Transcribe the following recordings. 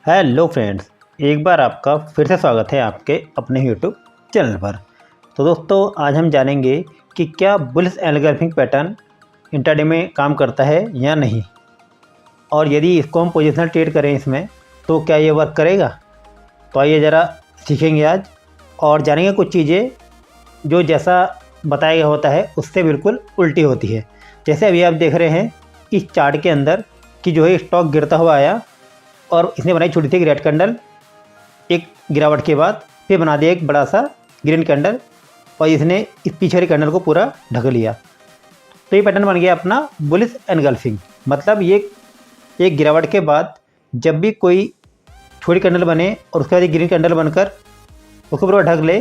Hello friends, एक बार आपका फिर से स्वागत है आपके अपने यूट्यूब चैनल पर। तो दोस्तों, आज हम जानेंगे कि क्या बुलिश एनगल्फिंग पैटर्न इंट्राडे में काम करता है या नहीं, और यदि इसको हम पोजिशनल ट्रेड करें इसमें तो क्या ये वर्क करेगा। तो आइए ज़रा सीखेंगे आज और जानेंगे कुछ चीज़ें जो जैसा बताया गया होता है उससे बिल्कुल उल्टी होती है। जैसे अभी आप देख रहे हैं इस चार्ट के अंदर कि जो है स्टॉक गिरता हुआ आया और इसने बनाई छोटी सी एक रेड कैंडल, एक गिरावट के बाद फिर बना दिया एक बड़ा सा ग्रीन कैंडल और इसने इस पीछे वाली कैंडल को पूरा ढक लिया। तो ये पैटर्न बन गया अपना बुलिश एनगल्फिंग। मतलब ये एक गिरावट के बाद जब भी कोई छोटी कैंडल बने और उसके बाद एक ग्रीन कैंडल बनकर उसको पूरा ढक ले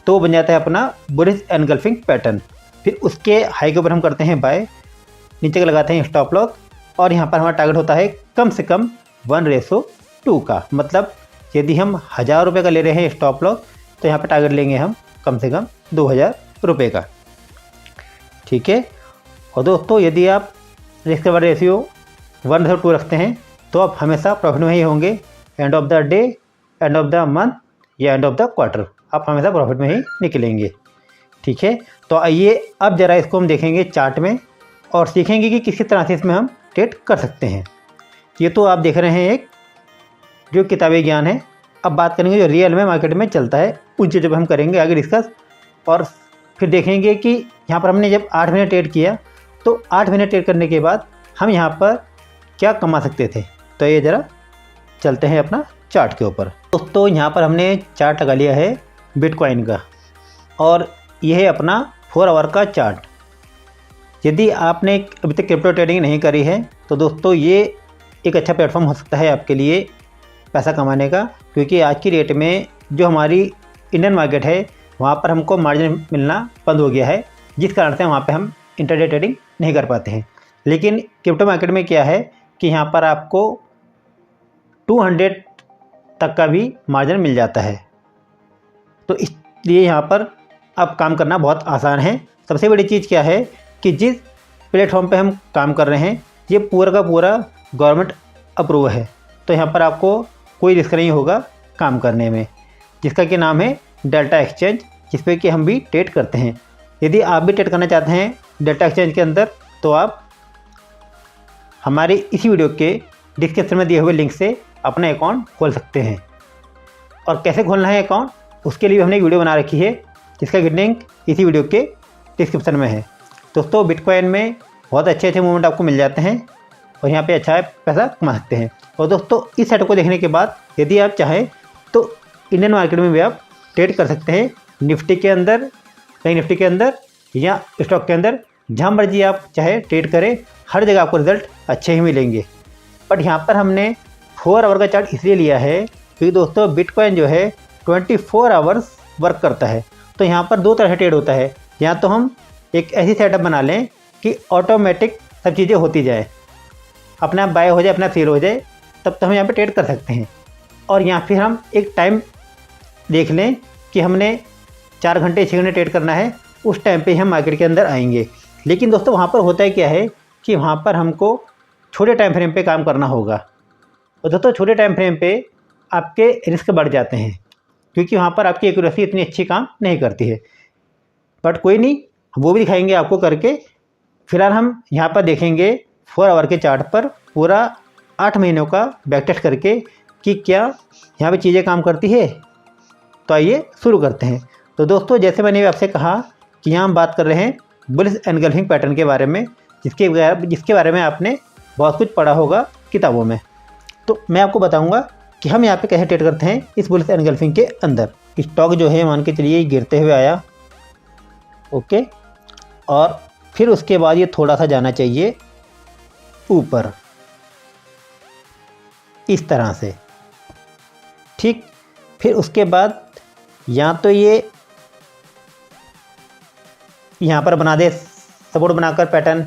तो बन जाता है अपना बुलिश एनगल्फिंग पैटर्न। फिर उसके हाई के ऊपर हम करते हैं बाय, नीचे का लगाते हैं स्टॉप लॉस और यहाँ पर हमारा टारगेट होता है कम से कम 1:2 का। मतलब यदि हम 1000 रुपये का ले रहे हैं स्टॉप लॉस तो यहाँ पर टारगेट लेंगे हम कम से कम 2000 रुपये का। ठीक है। और दोस्तों, यदि आप रिस्क कवर रेशियो 1:2 रखते हैं तो आप हमेशा प्रॉफिट में ही होंगे। End of the day, end of the month या एंड ऑफ द क्वार्टर आप हमेशा प्रॉफिट में ही निकलेंगे। ठीक है। तो आइए अब ज़रा इसको हम देखेंगे चार्ट में और सीखेंगे कि किस तरह से इसमें हम ट्रेड कर सकते हैं। ये तो आप देख रहे हैं एक जो किताबी ज्ञान है। अब बात करेंगे जो रियल में मार्केट में चलता है, उन चीज़ों पर हम करेंगे आगे डिस्कस। और फिर देखेंगे कि यहाँ पर हमने जब 8 महीने ट्रेड किया तो 8 महीने ट्रेड करने के बाद हम यहाँ पर क्या कमा सकते थे। तो ये ज़रा चलते हैं अपना चार्ट के ऊपर। दोस्तों, यहाँ पर हमने चार्ट लगा लिया है बिटकॉइन का और यह है अपना 4 आवर का चार्ट। यदि आपने अभी तक क्रिप्टो ट्रेडिंग नहीं करी है तो दोस्तों ये एक अच्छा प्लेटफॉर्म हो सकता है आपके लिए पैसा कमाने का, क्योंकि आज की डेट में जो हमारी इंडियन मार्केट है वहाँ पर हमको मार्जिन मिलना बंद हो गया है, जिस कारण से वहाँ पे हम इंट्राडे ट्रेडिंग नहीं कर पाते हैं। लेकिन क्रिप्टो मार्केट में क्या है कि यहाँ पर आपको 200 तक का भी मार्जिन मिल जाता है। तो इसलिए यहाँ पर अब काम करना बहुत आसान है। सबसे बड़ी चीज़ क्या है कि जिस प्लेटफॉर्म पे हम काम कर रहे हैं ये पूरा का पूरा गवर्नमेंट अप्रूव है। तो यहाँ पर आपको कोई रिस्क नहीं होगा काम करने में, जिसका कि नाम है डेल्टा एक्सचेंज, जिस पे कि हम भी ट्रेड करते हैं। यदि आप भी ट्रेड करना चाहते हैं डेल्टा एक्सचेंज के अंदर तो आप हमारे इसी वीडियो के डिस्क्रिप्शन में दिए हुए लिंक से अपना अकाउंट खोल सकते हैं। और कैसे खोलना है अकाउंट उसके लिए हमने एक वीडियो बना रखी है, जिसका लिंक इसी वीडियो के डिस्क्रिप्शन में है। दोस्तों, बिटकॉइन में बहुत अच्छे मूवमेंट आपको मिल जाते हैं और यहाँ पे अच्छा पैसा कमा सकते हैं। और दोस्तों, इस सेट को देखने के बाद यदि आप चाहें तो इंडियन मार्केट में भी आप ट्रेड कर सकते हैं, निफ्टी के अंदर, कहीं निफ्टी के अंदर या स्टॉक के अंदर, जहाँ मर्जी आप चाहे ट्रेड करें, हर जगह आपको रिजल्ट अच्छे ही मिलेंगे। बट यहाँ पर हमने 4 आवर का चार्ट इसलिए लिया है क्योंकि दोस्तों बिटकॉइन जो है 24 आवर्स वर्क करता है। तो यहाँ पर 2 तरह से ट्रेड होता है। या तो हम एक ऐसी सेटअप बना लें कि ऑटोमेटिक सब चीज़ें होती जाए, अपने आप बाय हो जाए, अपना सेल हो जाए, तब तो हम यहाँ पे ट्रेड कर सकते हैं। और या फिर हम एक टाइम देख लें कि हमने 4 घंटे 6 घंटे ट्रेड करना है, उस टाइम पे हम मार्केट के अंदर आएंगे। लेकिन दोस्तों वहाँ पर होता है क्या है कि वहाँ पर हमको छोटे टाइम फ्रेम पे काम करना होगा। और दोस्तों छोटे टाइम फ्रेम पे आपके रिस्क बढ़ जाते हैं, क्योंकि वहाँ पर आपकी एक्यूरेसी इतनी अच्छी काम नहीं करती है। बट कोई नहीं, वो भी दिखाएंगे आपको करके। फिलहाल हम यहाँ पर देखेंगे 4 आवर के चार्ट पर पूरा 8 महीनों का बैक टेस्ट करके कि क्या यहाँ पे चीज़ें काम करती है। तो आइए शुरू करते हैं। तो दोस्तों, जैसे मैंने आपसे कहा कि यहाँ हम बात कर रहे हैं बुलिश एनगल्फिंग पैटर्न के बारे में, जिसके बारे में आपने बहुत कुछ पढ़ा होगा किताबों में। तो मैं आपको बताऊँगा कि हम यहाँ पर कैसे ट्रेड करते हैं इस बुलिश एनगल्फिंग के अंदर। स्टॉक जो है मान के चलिए गिरते हुए आया, ओके, और फिर उसके बाद ये थोड़ा सा जाना चाहिए ऊपर इस तरह से, ठीक। फिर उसके बाद या तो ये यहाँ पर बना दे सपोर्ट बनाकर पैटर्न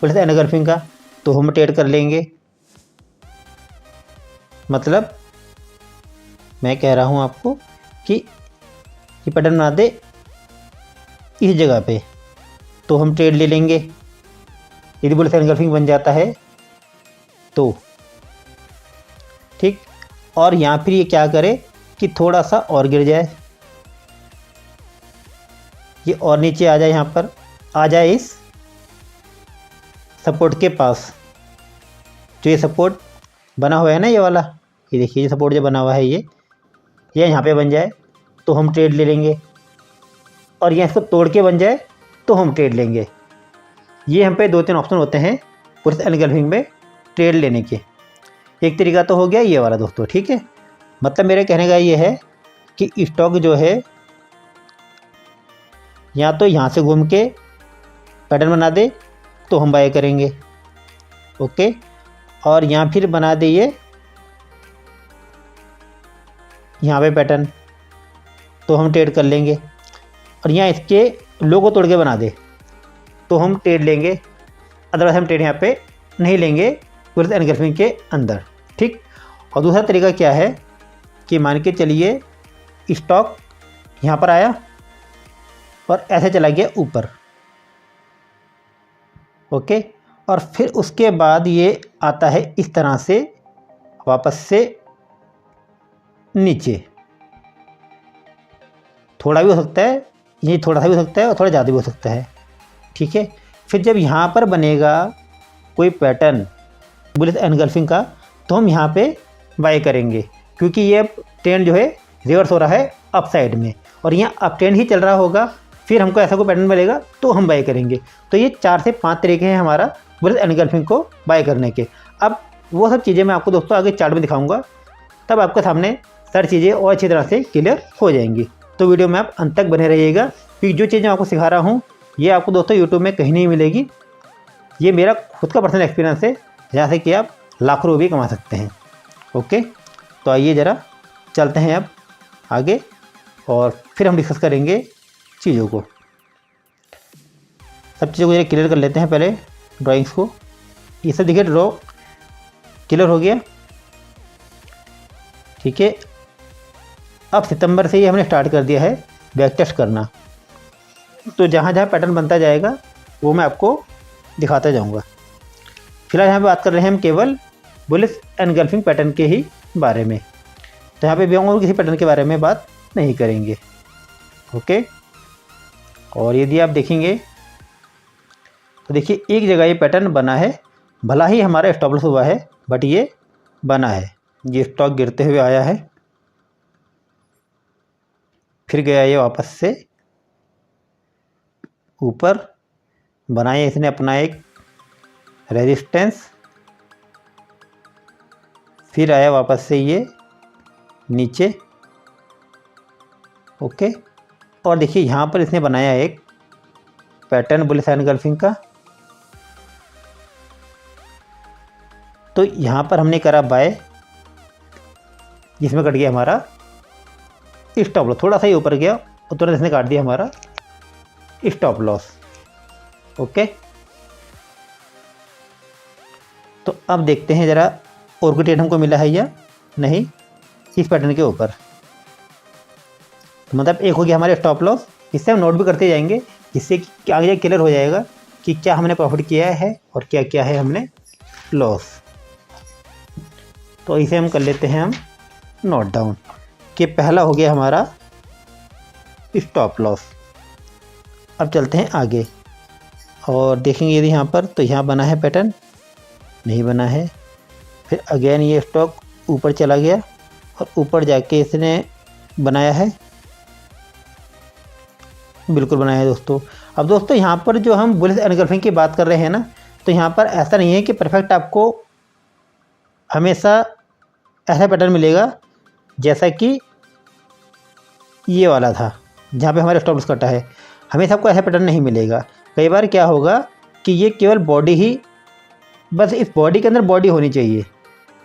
बुलिश एनगल्फिंग का, तो हम ट्रेड कर लेंगे। मतलब मैं कह रहा हूँ आपको कि ये पैटर्न बना दे इस जगह पे, तो हम ट्रेड ले लेंगे। यदि बुलिश एनगल्फिंग बन जाता है तो ठीक। और यहाँ फिर ये क्या करे कि थोड़ा सा और गिर जाए, ये और नीचे आ जाए, यहाँ पर आ जाए इस सपोर्ट के पास। जो ये सपोर्ट बना हुआ है ना, ये वाला, ये देखिए ये सपोर्ट जो बना हुआ है ये यहाँ पे बन जाए तो हम ट्रेड ले लेंगे, और ये इसको तोड़ के बन जाए तो हम ट्रेड लेंगे। ये हम पे 2-3 ऑप्शन होते हैं बुलिश एनगल्फिंग में ट्रेड लेने के। एक तरीका तो हो गया ये वाला दोस्तों, ठीक है। मतलब मेरे कहने का ये है कि स्टॉक जो है या तो यहाँ से घूम के पैटर्न बना दे तो हम बाय करेंगे, ओके, और यहाँ फिर बना दे ये यहाँ पे पैटर्न तो हम ट्रेड कर लेंगे, और यहाँ इसके लो को तोड़ के बना दे तो हम ट्रेड लेंगे। अदरवाइज हम ट्रेड यहाँ पे नहीं लेंगे बुलिश एनगल्फिंग के अंदर, ठीक। और दूसरा तरीका क्या है कि मान के चलिए स्टॉक यहाँ पर आया और ऐसे चला गया ऊपर, ओके, और फिर उसके बाद ये आता है इस तरह से वापस से नीचे। थोड़ा भी हो सकता है, ये थोड़ा सा भी हो सकता है और थोड़ा ज़्यादा भी हो सकता है, ठीक है। फिर जब यहाँ पर बनेगा कोई पैटर्न बुलिश एनगल्फिंग का तो हम यहाँ पे बाय करेंगे, क्योंकि ये ट्रेंड जो है रिवर्स हो रहा है अप साइड में, और यहाँ अप ट्रेंड ही चल रहा होगा। फिर हमको ऐसा कोई पैटर्न मिलेगा तो हम बाय करेंगे। तो ये 4 से 5 तरीके हैं हमारा बुलिश एनगल्फिंग को बाय करने के। अब वो सब चीज़ें मैं आपको दोस्तों आगे चार्ट में दिखाऊंगा, तब आपके सामने सारी चीज़ें और अच्छी तरह से क्लियर हो जाएंगी। तो वीडियो में आप अंत तक बने रहिएगा, क्योंकि जो चीज़ें आपको सिखा रहा हूँ ये आपको दोस्तों यूट्यूब में कहीं नहीं मिलेगी। ये मेरा खुद का पर्सनल एक्सपीरियंस है, जहाँ से कि आप लाखों रुपये कमा सकते हैं, ओके। तो आइए ज़रा चलते हैं अब आगे, और फिर हम डिस्कस करेंगे चीज़ों को। सब चीज़ों को जरा क्लियर कर लेते हैं पहले ड्राइंग्स को। ये सब देखिए ड्रॉ क्लियर हो गया, ठीक है। अब सितंबर से ही हमने स्टार्ट कर दिया है बैक टेस्ट करना, तो जहाँ जहाँ पैटर्न बनता जाएगा वो मैं आपको दिखाता जाऊँगा। फिलहाल यहाँ पे बात कर रहे हैं हम केवल बुलिश एनगल्फिंग पैटर्न के ही बारे में, तो यहाँ पे भी और किसी पैटर्न के बारे में बात नहीं करेंगे, ओके। और यदि आप देखेंगे तो देखिए एक जगह ये पैटर्न बना है, भला ही हमारा स्टॉप लॉस हुआ है बट ये बना है। ये स्टॉक गिरते हुए आया है, फिर गया ये वापस से ऊपर, बनाया इसने अपना एक रेजिस्टेंस, फिर आया वापस से ये नीचे, ओके। और देखिए यहाँ पर इसने बनाया एक पैटर्न बुलिश एनगल्फिंग का, तो यहाँ पर हमने करा बाय, जिसमें कट गया हमारा स्टॉप लॉस। थोड़ा सा ही ऊपर गया और तुरंत इसने काट दिया हमारा स्टॉप लॉस, ओके। तो अब देखते हैं ज़रा और कोई ट्रेड हमको मिला है या नहीं इस पैटर्न के ऊपर। तो मतलब एक हो गया हमारे स्टॉप लॉस, इससे हम नोट भी करते जाएंगे, जिससे कि आगे क्लियर हो जाएगा कि क्या हमने प्रॉफिट किया है और क्या क्या है हमने लॉस। तो इसे हम कर लेते हैं हम नोट डाउन कि पहला हो गया हमारा स्टॉप लॉस। अब चलते हैं आगे और देखेंगे यदि यहाँ पर, तो यहाँ बना है पैटर्न, नहीं बना है। फिर अगेन ये स्टॉक ऊपर चला गया और ऊपर जाके इसने बनाया है, बिल्कुल बनाया है दोस्तों। अब दोस्तों यहाँ पर जो हम बुलिश एनगल्फिंग की बात कर रहे हैं ना, तो यहाँ पर ऐसा नहीं है कि परफेक्ट आपको हमेशा ऐसा पैटर्न मिलेगा जैसा कि ये वाला था जहाँ पे हमारे स्टॉप लॉस कटा है। हमेशा आपको ऐसा पैटर्न नहीं मिलेगा। कई बार क्या होगा कि ये केवल बॉडी ही, बस इस बॉडी के अंदर बॉडी होनी चाहिए,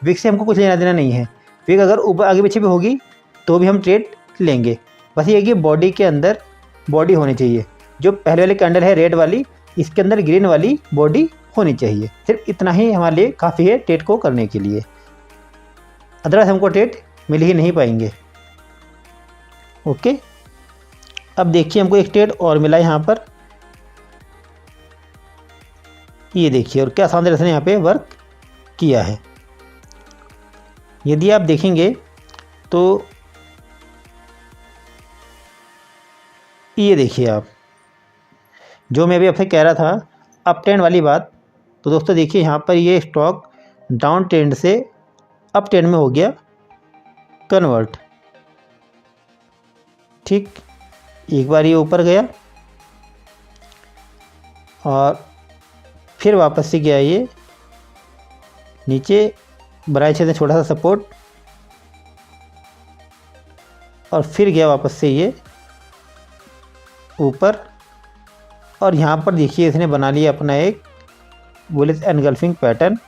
विक से हमको कुछ लेना देना नहीं है। विक अगर ऊपर आगे पीछे भी होगी तो भी हम ट्रेड लेंगे, बस ये कि बॉडी के अंदर बॉडी होनी चाहिए। जो पहले वाली कैंडल है रेड वाली, इसके अंदर ग्रीन वाली बॉडी होनी चाहिए। सिर्फ इतना ही हमारे लिए काफ़ी है ट्रेड को करने के लिए, अदरवाइज हमको ट्रेड मिल ही नहीं पाएंगे, ओके। अब देखिए हमको एक ट्रेड और मिला यहाँ पर, ये देखिए, और क्या शानदार इसने यहाँ पे वर्क किया है। यदि आप देखेंगे तो ये देखिए आप, जो मैं अभी आपसे कह रहा था अप ट्रेंड वाली बात, तो दोस्तों देखिए यहाँ पर ये स्टॉक डाउन ट्रेंड से अप ट्रेंड में हो गया कन्वर्ट। ठीक, एक बार ये ऊपर गया और फिर वापस से गया ये नीचे, बनाए क्षेत्र छोटा सा सपोर्ट, और फिर गया वापस से ये ऊपर, और यहाँ पर देखिए इसने बना लिया अपना एक बुलिश एनगल्फिंग पैटर्न,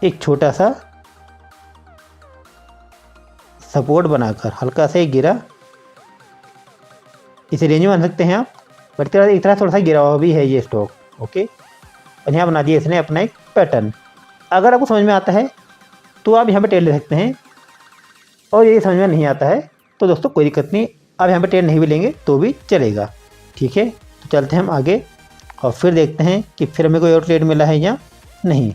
एक छोटा सा सपोर्ट बनाकर हल्का सा गिरा, इसे रेंज में मान सकते हैं आप, बट एक तरह थोड़ा सा गिरा हुआ भी है ये स्टॉक। ओके, और यहाँ बना दिया इसने अपना एक पैटर्न। अगर आपको समझ में आता है तो आप यहाँ पे ट्रेड ले सकते हैं, और ये समझ में नहीं आता है तो दोस्तों कोई दिक्कत नहीं, आप यहाँ पे ट्रेड नहीं भी लेंगे तो भी चलेगा। ठीक है, तो चलते हैं हम आगे और फिर देखते हैं कि फिर हमें कोई और ट्रेड मिला है या नहीं।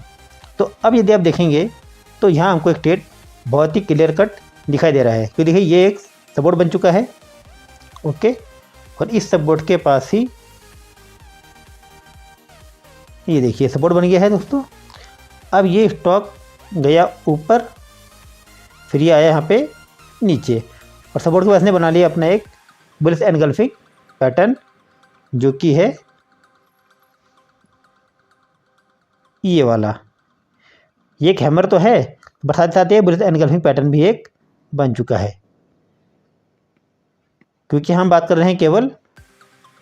तो अब यदि आप देखेंगे तो यहाँ हमको एक ट्रेड बहुत ही क्लियर कट दिखाई दे रहा है, क्योंकि देखिए ये एक सपोर्ट बन चुका है। ओके, और इस सपोर्ट के पास ही ये देखिए सपोर्ट बन गया है दोस्तों। अब ये स्टॉक गया ऊपर, फिर ये आया यहाँ पे नीचे, और सपोर्ट के पास ने बना लिया अपना एक बुलिश एनगल्फिंग पैटर्न, जो कि है ये वाला। ये एक हैमर तो है, बट साथ साथ ये बुलिश एनगल्फिंग पैटर्न भी एक बन चुका है, क्योंकि हम बात कर रहे हैं केवल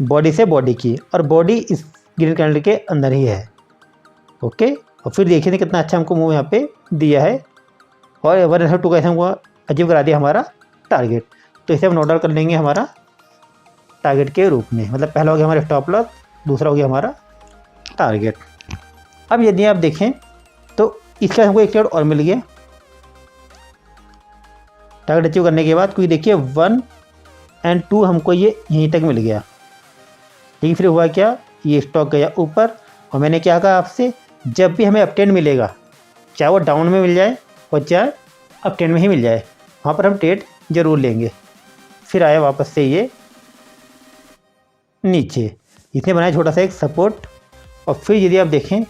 बॉडी से बॉडी की, और बॉडी इस ग्रीन कैंडल के अंदर ही है। ओके, और फिर देखिए ना कितना अच्छा हमको मूव यहाँ पे दिया है, और 1.2 का ऐसे हमको अचीव करा दिया हमारा टारगेट। तो इसे हम नोट डाउन कर लेंगे हमारा टारगेट के रूप में, मतलब पहला हो गया हमारा स्टॉप लॉस, दूसरा हो गया हमारा टारगेट। अब यदि आप देखें तो इसका हमको एक ट्रेड और मिल गया टारगेट अचीव करने के बाद, क्योंकि देखिए 1 और 2 हमको ये यहीं तक मिल गया। लेकिन फिर हुआ क्या, ये स्टॉक गया ऊपर, और मैंने क्या कहा आपसे, जब भी हमें अपट्रेंड मिलेगा, चाहे वो डाउन में मिल जाए और चाहे अपट्रेंड में ही मिल जाए, वहाँ पर हम ट्रेड जरूर लेंगे। फिर आया वापस से ये नीचे, इसने बनाया छोटा सा एक सपोर्ट, और फिर यदि आप देखें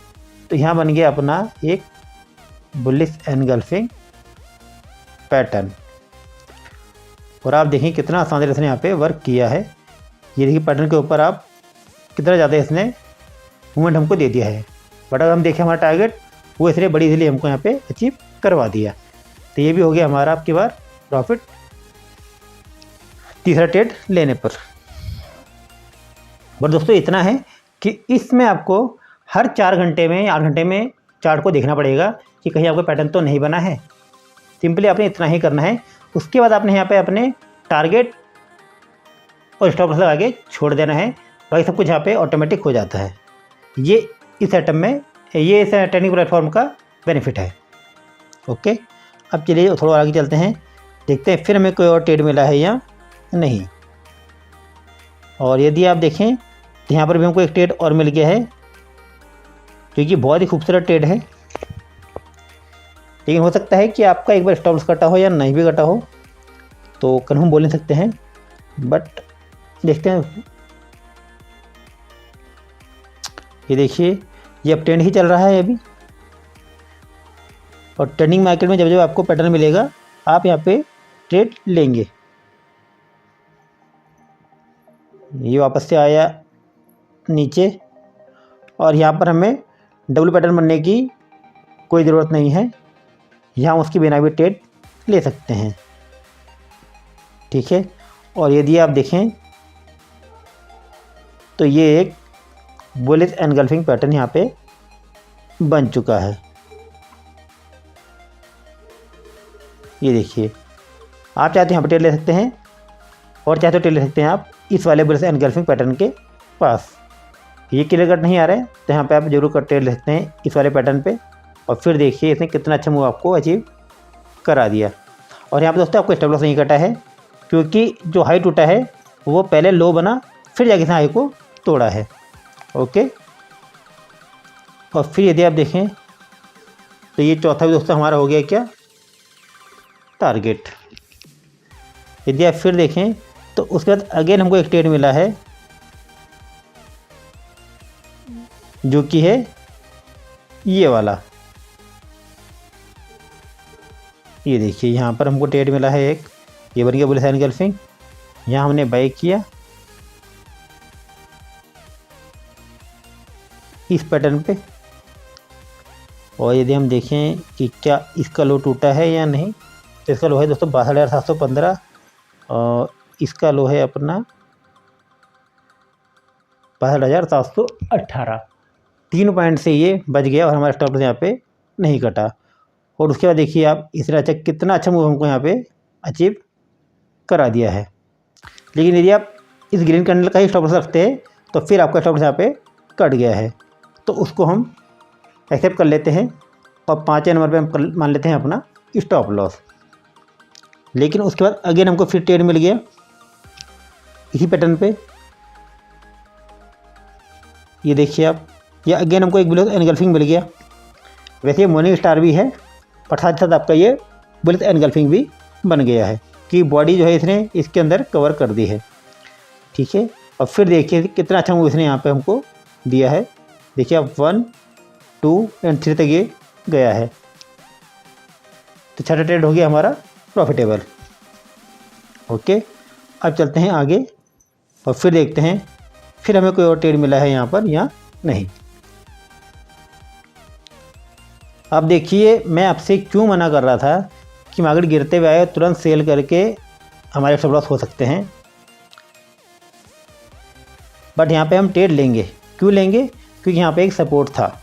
तो यहाँ बन गया अपना एक बुलिश एनगल्फिंग पैटर्न। और आप देखें कितना आसान तरीके से यहाँ पे वर्क किया है। ये देखिए पैटर्न के ऊपर आप कितना ज़्यादा इसने मूवमेंट हमको दे दिया है, बट अगर हम देखें हमारा टारगेट वो इसलिए बड़ी इजीली हमको यहाँ पे अचीव करवा दिया। तो ये भी हो गया हमारा आपकी बार प्रॉफिट तीसरा ट्रेड लेने पर। बट दोस्तों इतना है कि इसमें आपको हर 4 घंटे में 8 घंटे में चार्ट को देखना पड़ेगा कि कहीं आपको पैटर्न तो नहीं बना है। सिंपली आपने इतना ही करना है, उसके बाद आपने यहाँ पे अपने टारगेट और स्टॉप लॉस लगा के छोड़ देना है, बाकी सब कुछ यहाँ पे ऑटोमेटिक हो जाता है। ये इस सेटअप में, ये इस ट्रेडिंग प्लेटफॉर्म का बेनिफिट है। ओके, अब चलिए थोड़ा आगे चलते हैं, देखते हैं फिर हमें कोई और ट्रेड मिला है या नहीं। और यदि आप देखें तो यहाँ पर भी हमको एक ट्रेड और मिल गया है, क्योंकि बहुत ही खूबसूरत ट्रेड है। लेकिन हो सकता है कि आपका एक बार स्टॉप लॉस कटा हो या नहीं भी कटा हो, तो कन्फर्म बोल नहीं सकते हैं, बट देखते हैं। ये देखिए ये अब ट्रेंड ही चल रहा है अभी, और ट्रेंडिंग मार्केट में जब जब आपको पैटर्न मिलेगा आप यहाँ पे ट्रेड लेंगे। ये वापस से आया नीचे, और यहाँ पर हमें डब्ल्यू पैटर्न बनने की कोई ज़रूरत नहीं है, यहाँ उसकी बिना भी ट्रेड ले सकते हैं। ठीक है, और यदि आप देखें तो ये एक बुलिश एनगल्फिंग पैटर्न यहाँ पे बन चुका है। ये देखिए, आप चाहते हैं यहाँ पर ट्रेड ले सकते हैं, और चाहते हो ट्रेड ले सकते हैं आप इस वाले बुलिश एनगल्फिंग पैटर्न के पास। ये क्लियर कट नहीं आ रहा है तो यहाँ पे आप जरूर कर ट्रेड ले सकते हैं इस वाले पैटर्न पे, और फिर देखिए इसने कितना अच्छा मूव आपको अचीव करा दिया। और यहाँ पे दोस्तों आपको स्टॉप लॉस नहीं कटा है, क्योंकि जो हाई टूटा है वो पहले लो बना, फिर जाके हाई को तोड़ा है। ओके, और फिर यदि आप देखें तो ये चौथा भी दोस्तों हमारा हो गया क्या, टारगेट। यदि आप फिर देखें तो उसके बाद अगेन हमको एक ट्रेड मिला है जो कि है ये वाला। ये देखिए यहाँ पर हमको ट्रेड मिला है एक, ये बन गया बुलिश एनगल्फिंग। यहाँ हमने बाई किया इस पैटर्न पे, और यदि हम देखें कि क्या इसका लो टूटा है या नहीं, तो इसका लो है दोस्तों 62,715 और इसका लो है अपना 62,718। 3 पॉइंट से ये बच गया और हमारा स्टॉप लॉस यहाँ पे नहीं कटा। और उसके बाद देखिए आप इसने अच्छा कितना अच्छा मूव हमको यहाँ पे अचीव करा दिया है। लेकिन यदि आप इस ग्रीन कैंडल का ही स्टॉप लॉस रखते हैं तो फिर आपका स्टॉप लॉस यहाँ पे कट गया है, तो उसको हम एक्सेप्ट कर लेते हैं और 5वें नंबर पे हम मान लेते हैं अपना स्टॉप लॉस। लेकिन उसके बाद अगेन हमको फिर ट्रेड मिल गया इसी पैटर्न पे। ये देखिए आप, ये अगेन हमको एक बुलिश एनगल्फिंग मिल गया। वैसे ये मॉर्निंग स्टार भी है और साथ साथ आपका ये बुलिश एनगल्फिंग भी बन गया है कि बॉडी जो है इसने इसके अंदर कवर कर दी है। ठीक है, और फिर देखिए कितना अच्छा मूव इसने यहाँ पे हमको दिया है। देखिए आप 1, 2 एंड 3 तक ये गया है। तो छठा ट्रेड हो गया हमारा प्रॉफिटेबल। ओके, अब चलते हैं आगे और फिर देखते हैं फिर हमें कोई और ट्रेड मिला है यहाँ पर या नहीं। अब देखिए मैं आपसे क्यों मना कर रहा था कि मार्केट गिरते हुए आए तुरंत सेल करके हमारे स्टॉप लॉस हो सकते हैं, बट यहाँ पे हम ट्रेड लेंगे। क्यों लेंगे? क्योंकि यहाँ पे एक सपोर्ट था,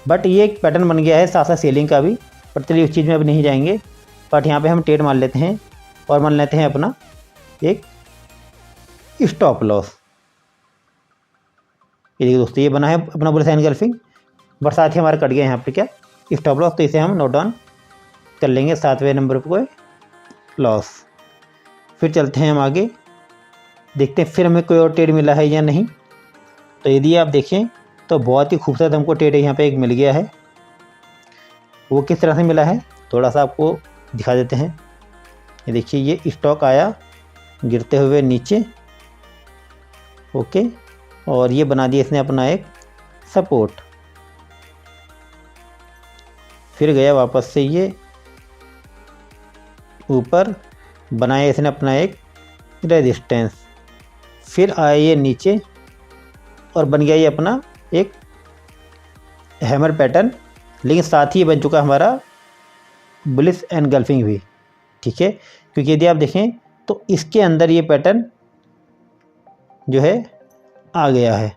बट ये एक पैटर्न बन गया है साथ साथ सेलिंग का भी, पर चलिए उस चीज़ में अब नहीं जाएंगे। बट यहाँ पे हम ट्रेड मान लेते हैं और मान लेते हैं अपना एक स्टॉप लॉस। ये देखिए दोस्तों, ये बना है अपना बुलिश एनगल्फिंग, बट साथ ही हमारा कट गया यहाँ पे क्या, स्टॉप लॉस। तो इसे हम नोट डाउन कर लेंगे 7वें नंबर पर कोई लॉस। फिर चलते हैं हम आगे, देखते हैं फिर हमें कोई और ट्रेड मिला है या नहीं। तो यदि आप देखें तो बहुत ही खूबसूरत हमको ट्रेड यहाँ पे एक मिल गया है। वो किस तरह से मिला है थोड़ा सा आपको दिखा देते हैं। ये देखिए ये स्टॉक आया गिरते हुए नीचे, ओके, और ये बना दिया इसने अपना एक सपोर्ट। फिर गया वापस से ये ऊपर, बनाया इसने अपना एक रेजिस्टेंस। फिर आया ये नीचे और बन गया ये अपना एक हैमर पैटर्न, लेकिन साथ ही बन चुका हमारा बुलिश एनगल्फिंग भी। ठीक है, क्योंकि यदि आप देखें तो इसके अंदर ये पैटर्न जो है आ गया है,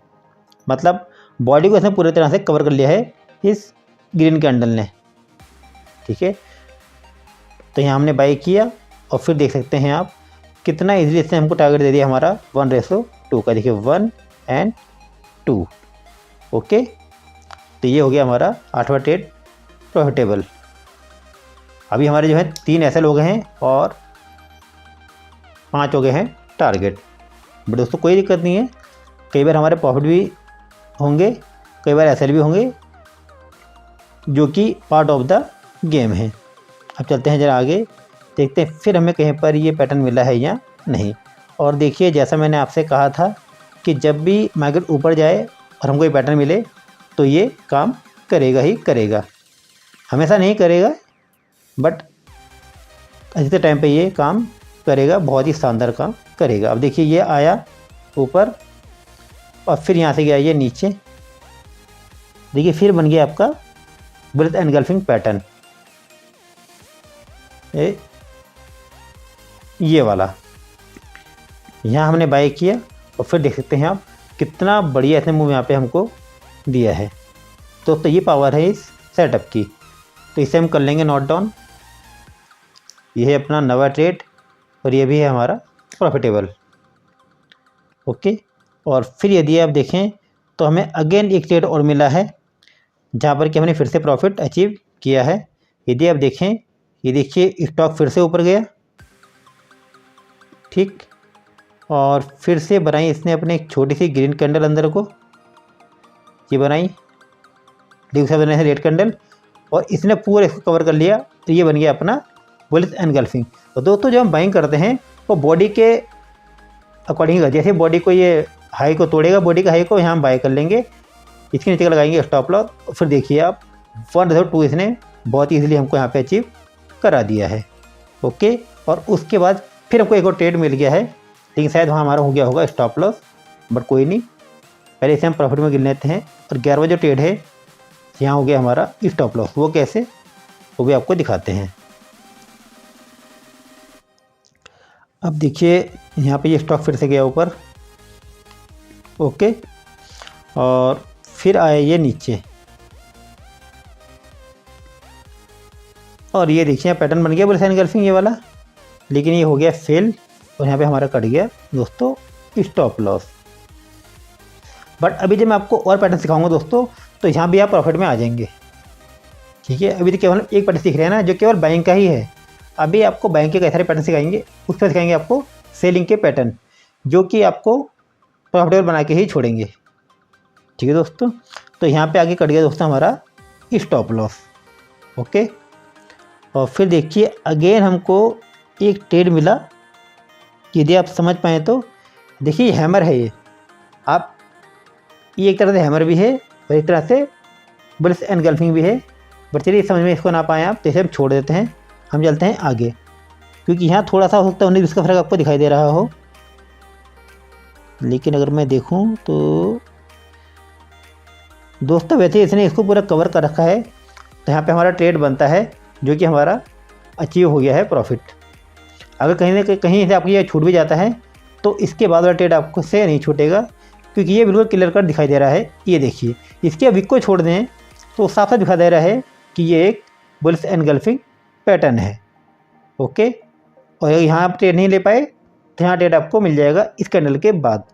मतलब बॉडी को इसने पूरी तरह से कवर कर लिया है इस ग्रीन कैंडल ने। ठीक है, तो यहाँ हमने बाई किया और फिर देख सकते हैं आप कितना इजीली इसने हमको टारगेट दे दिया हमारा 1:2 का। देखिए 1 और 2। ओके, तो ये हो गया हमारा 8वां ट्रेड प्रॉफिटेबल। अभी हमारे जो है 3 एसएल हो गए हैं और 5 हो गए हैं टारगेट। बट दोस्तों कोई दिक्कत नहीं है, कई बार हमारे प्रॉफिट भी होंगे, कई बार एसएल भी होंगे, जो कि पार्ट ऑफ द गेम है। अब चलते हैं ज़रा आगे, देखते हैं फिर हमें कहीं पर ये पैटर्न मिला है या नहीं। और देखिए जैसा मैंने आपसे कहा था कि जब भी मार्केट ऊपर जाए और हमको ये पैटर्न मिले तो ये काम करेगा ही करेगा। हमेशा नहीं करेगा, बट ऐसे टाइम पे ये काम करेगा, बहुत ही शानदार काम करेगा। अब देखिए ये आया ऊपर और फिर यहाँ से गया ये नीचे। देखिए फिर बन गया आपका बुलिश एनगल्फिंग पैटर्न, ये वाला। यहाँ हमने बाई किया और फिर देख सकते हैं आप कितना बढ़िया इसने मूव यहाँ पे हमको दिया है। तो ये पावर है इस सेटअप की, तो इसे हम कर लेंगे नोट डाउन। ये है अपना नवा ट्रेड और ये भी है हमारा प्रॉफिटेबल। ओके, और फिर यदि आप देखें तो हमें अगेन एक ट्रेड और मिला है जहाँ पर कि हमने फिर से प्रॉफिट अचीव किया है। यदि आप देखें, ये देखिए स्टॉक फिर से ऊपर गया, ठीक, और फिर से बनाई इसने अपने एक छोटी सी ग्रीन कैंडल अंदर को, ये बनाई, दूसरा बनाई है रेड कैंडल, और इसने पूरा इसको कवर कर लिया, तो ये बन गया अपना बुलिश एनगल्फिंग। तो दोस्तों जब हम बाइंग करते हैं तो बॉडी के अकॉर्डिंग, जैसे बॉडी को ये हाई को तोड़ेगा, बॉडी का हाई को यहाँ हम बाई कर लेंगे, इसके नीचे का लगाएंगे स्टॉप लॉस। फिर देखिए आप 1/2 इसने बहुत ईजिली हमको यहाँ पे अचीव करा दिया है। ओके, और उसके बाद फिर हमको एक और ट्रेड मिल गया है, लेकिन शायद वहाँ हमारा हो गया होगा स्टॉप लॉस, बट कोई नहीं, पहले इसे हम प्रॉफिट में गिन लेते हैं। और 11वां जो ट्रेड है यहाँ हो गया हमारा स्टॉप लॉस। वो कैसे, वो भी आपको दिखाते हैं। अब देखिए यहाँ पे ये स्टॉक फिर से गया ऊपर। ओके, और फिर आया ये नीचे, और ये देखिए पैटर्न बन गया बुलिश एनगल्फिंग ये वाला, लेकिन ये हो गया फेल, और यहाँ पे हमारा कट गया दोस्तों स्टॉप लॉस। बट अभी जब मैं आपको और पैटर्न सिखाऊंगा दोस्तों, तो यहाँ भी आप प्रॉफिट में आ जाएंगे। ठीक है, अभी तो केवल एक पैटर्न सीख रहे हैं ना, जो केवल बाइंग का ही है। अभी आपको बाइंग के कई सारे पैटर्न सिखाएंगे, उस पर सिखाएंगे आपको सेलिंग के पैटर्न, जो कि आपको प्रॉफिटेबल बना के ही छोड़ेंगे। ठीक है दोस्तों, तो यहाँ पे आगे कट गया दोस्तों हमारा स्टॉप लॉस। ओके, और फिर देखिए अगेन हमको एक ट्रेड मिला, यदि आप समझ पाएँ तो। देखिए हैमर है ये, आप ये एक तरह से हैमर भी है और एक तरह से बुलिश एनगल्फिंग भी है। बट चलिए समझ में इसको ना पाएँ आप, तो इसे हम छोड़ देते हैं, हम चलते हैं आगे, क्योंकि यहाँ थोड़ा सा हो सकता है 19-20 का फर्क आपको दिखाई दे रहा हो। लेकिन अगर मैं देखूँ तो दोस्तों वैसे इसने इसको पूरा कवर कर रखा है, तो यहाँ पे हमारा ट्रेड बनता है, जो कि हमारा अचीव हो गया है प्रॉफिट। अगर कहीं ना कहीं से आपको ये छूट भी जाता है, तो इसके बाद वाला ट्रेड आपको से नहीं छूटेगा, क्योंकि ये बिल्कुल क्लियर कट दिखाई दे रहा है। ये देखिए, इसके विक को छोड़ दें तो साफ साफ दिखाई दे रहा है कि ये एक बुलिश एनगल्फिंग पैटर्न है। ओके, और अगर यहाँ आप ट्रेड नहीं ले पाए, तो यहाँ ट्रेड आपको मिल जाएगा इस कैंडल के बाद।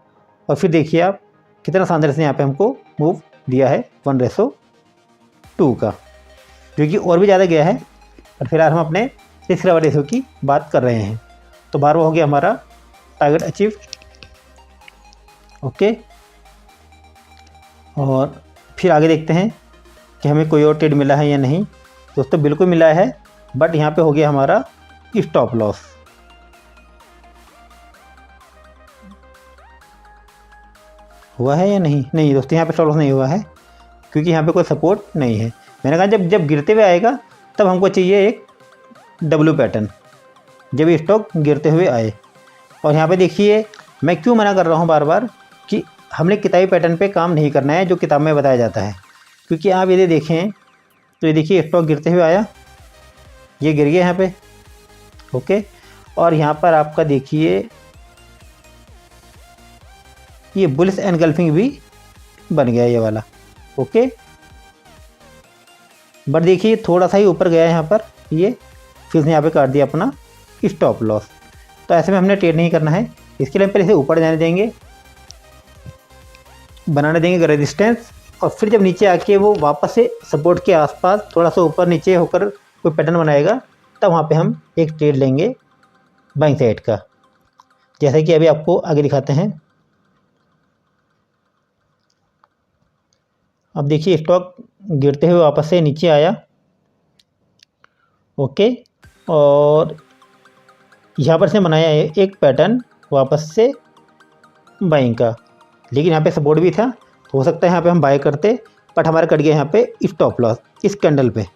और फिर देखिए आप कितना शानदार से यहाँ पे हमको मूव दिया है 1:2 का, जो कि और भी ज़्यादा गया है। और फिलहाल हम अपने 6 रेशो की बात कर रहे हैं। तो 12वां हो गया हमारा टारगेट अचीव। ओके, और फिर आगे देखते हैं कि हमें कोई और ट्रेड मिला है या नहीं। दोस्तों बिल्कुल मिला है, बट यहाँ पे हो गया हमारा स्टॉप लॉस। हुआ है या नहीं? नहीं दोस्तों, यहाँ पे स्टॉप लॉस नहीं हुआ है, क्योंकि यहाँ पे कोई सपोर्ट नहीं है। मैंने कहा जब गिरते हुए आएगा तब हमको चाहिए एक डब्ल्यू पैटर्न, जब ये स्टॉक गिरते हुए आए। और यहाँ पे देखिए मैं क्यों मना कर रहा हूँ बार बार कि हमने किताबी पैटर्न पे काम नहीं करना है, जो किताब में बताया जाता है। क्योंकि आप यदि देखें तो ये देखिए स्टॉक गिरते हुए आया, ये गिर गया यहाँ पे। ओके, और यहाँ पर आपका देखिए ये बुलिश एनगल्फिंग भी बन गया ये वाला। ओके, बट देखिए थोड़ा सा ही ऊपर गया यहाँ पर, ये फिर यहाँ पे काट दिया अपना स्टॉप लॉस। तो ऐसे में हमने ट्रेड नहीं करना है, इसके लिए पहले इसे ऊपर जाने देंगे, बनाने देंगे रेजिस्टेंस, और फिर जब नीचे आके वो वापस से सपोर्ट के आसपास थोड़ा सा ऊपर नीचे होकर कोई पैटर्न बनाएगा, तब वहाँ पे हम एक ट्रेड लेंगे बाइंग साइड का, जैसे कि अभी आपको आगे दिखाते हैं। अब देखिए स्टॉक गिरते हुए वापस से नीचे आया। ओके, और यहाँ पर से बनाया है एक पैटर्न वापस से बाइंग का, लेकिन यहाँ पे सपोर्ट भी था, तो हो सकता है यहाँ पे हम बाय करते, बट हमारा कट गया यहाँ पे स्टॉप लॉस इस कैंडल पे।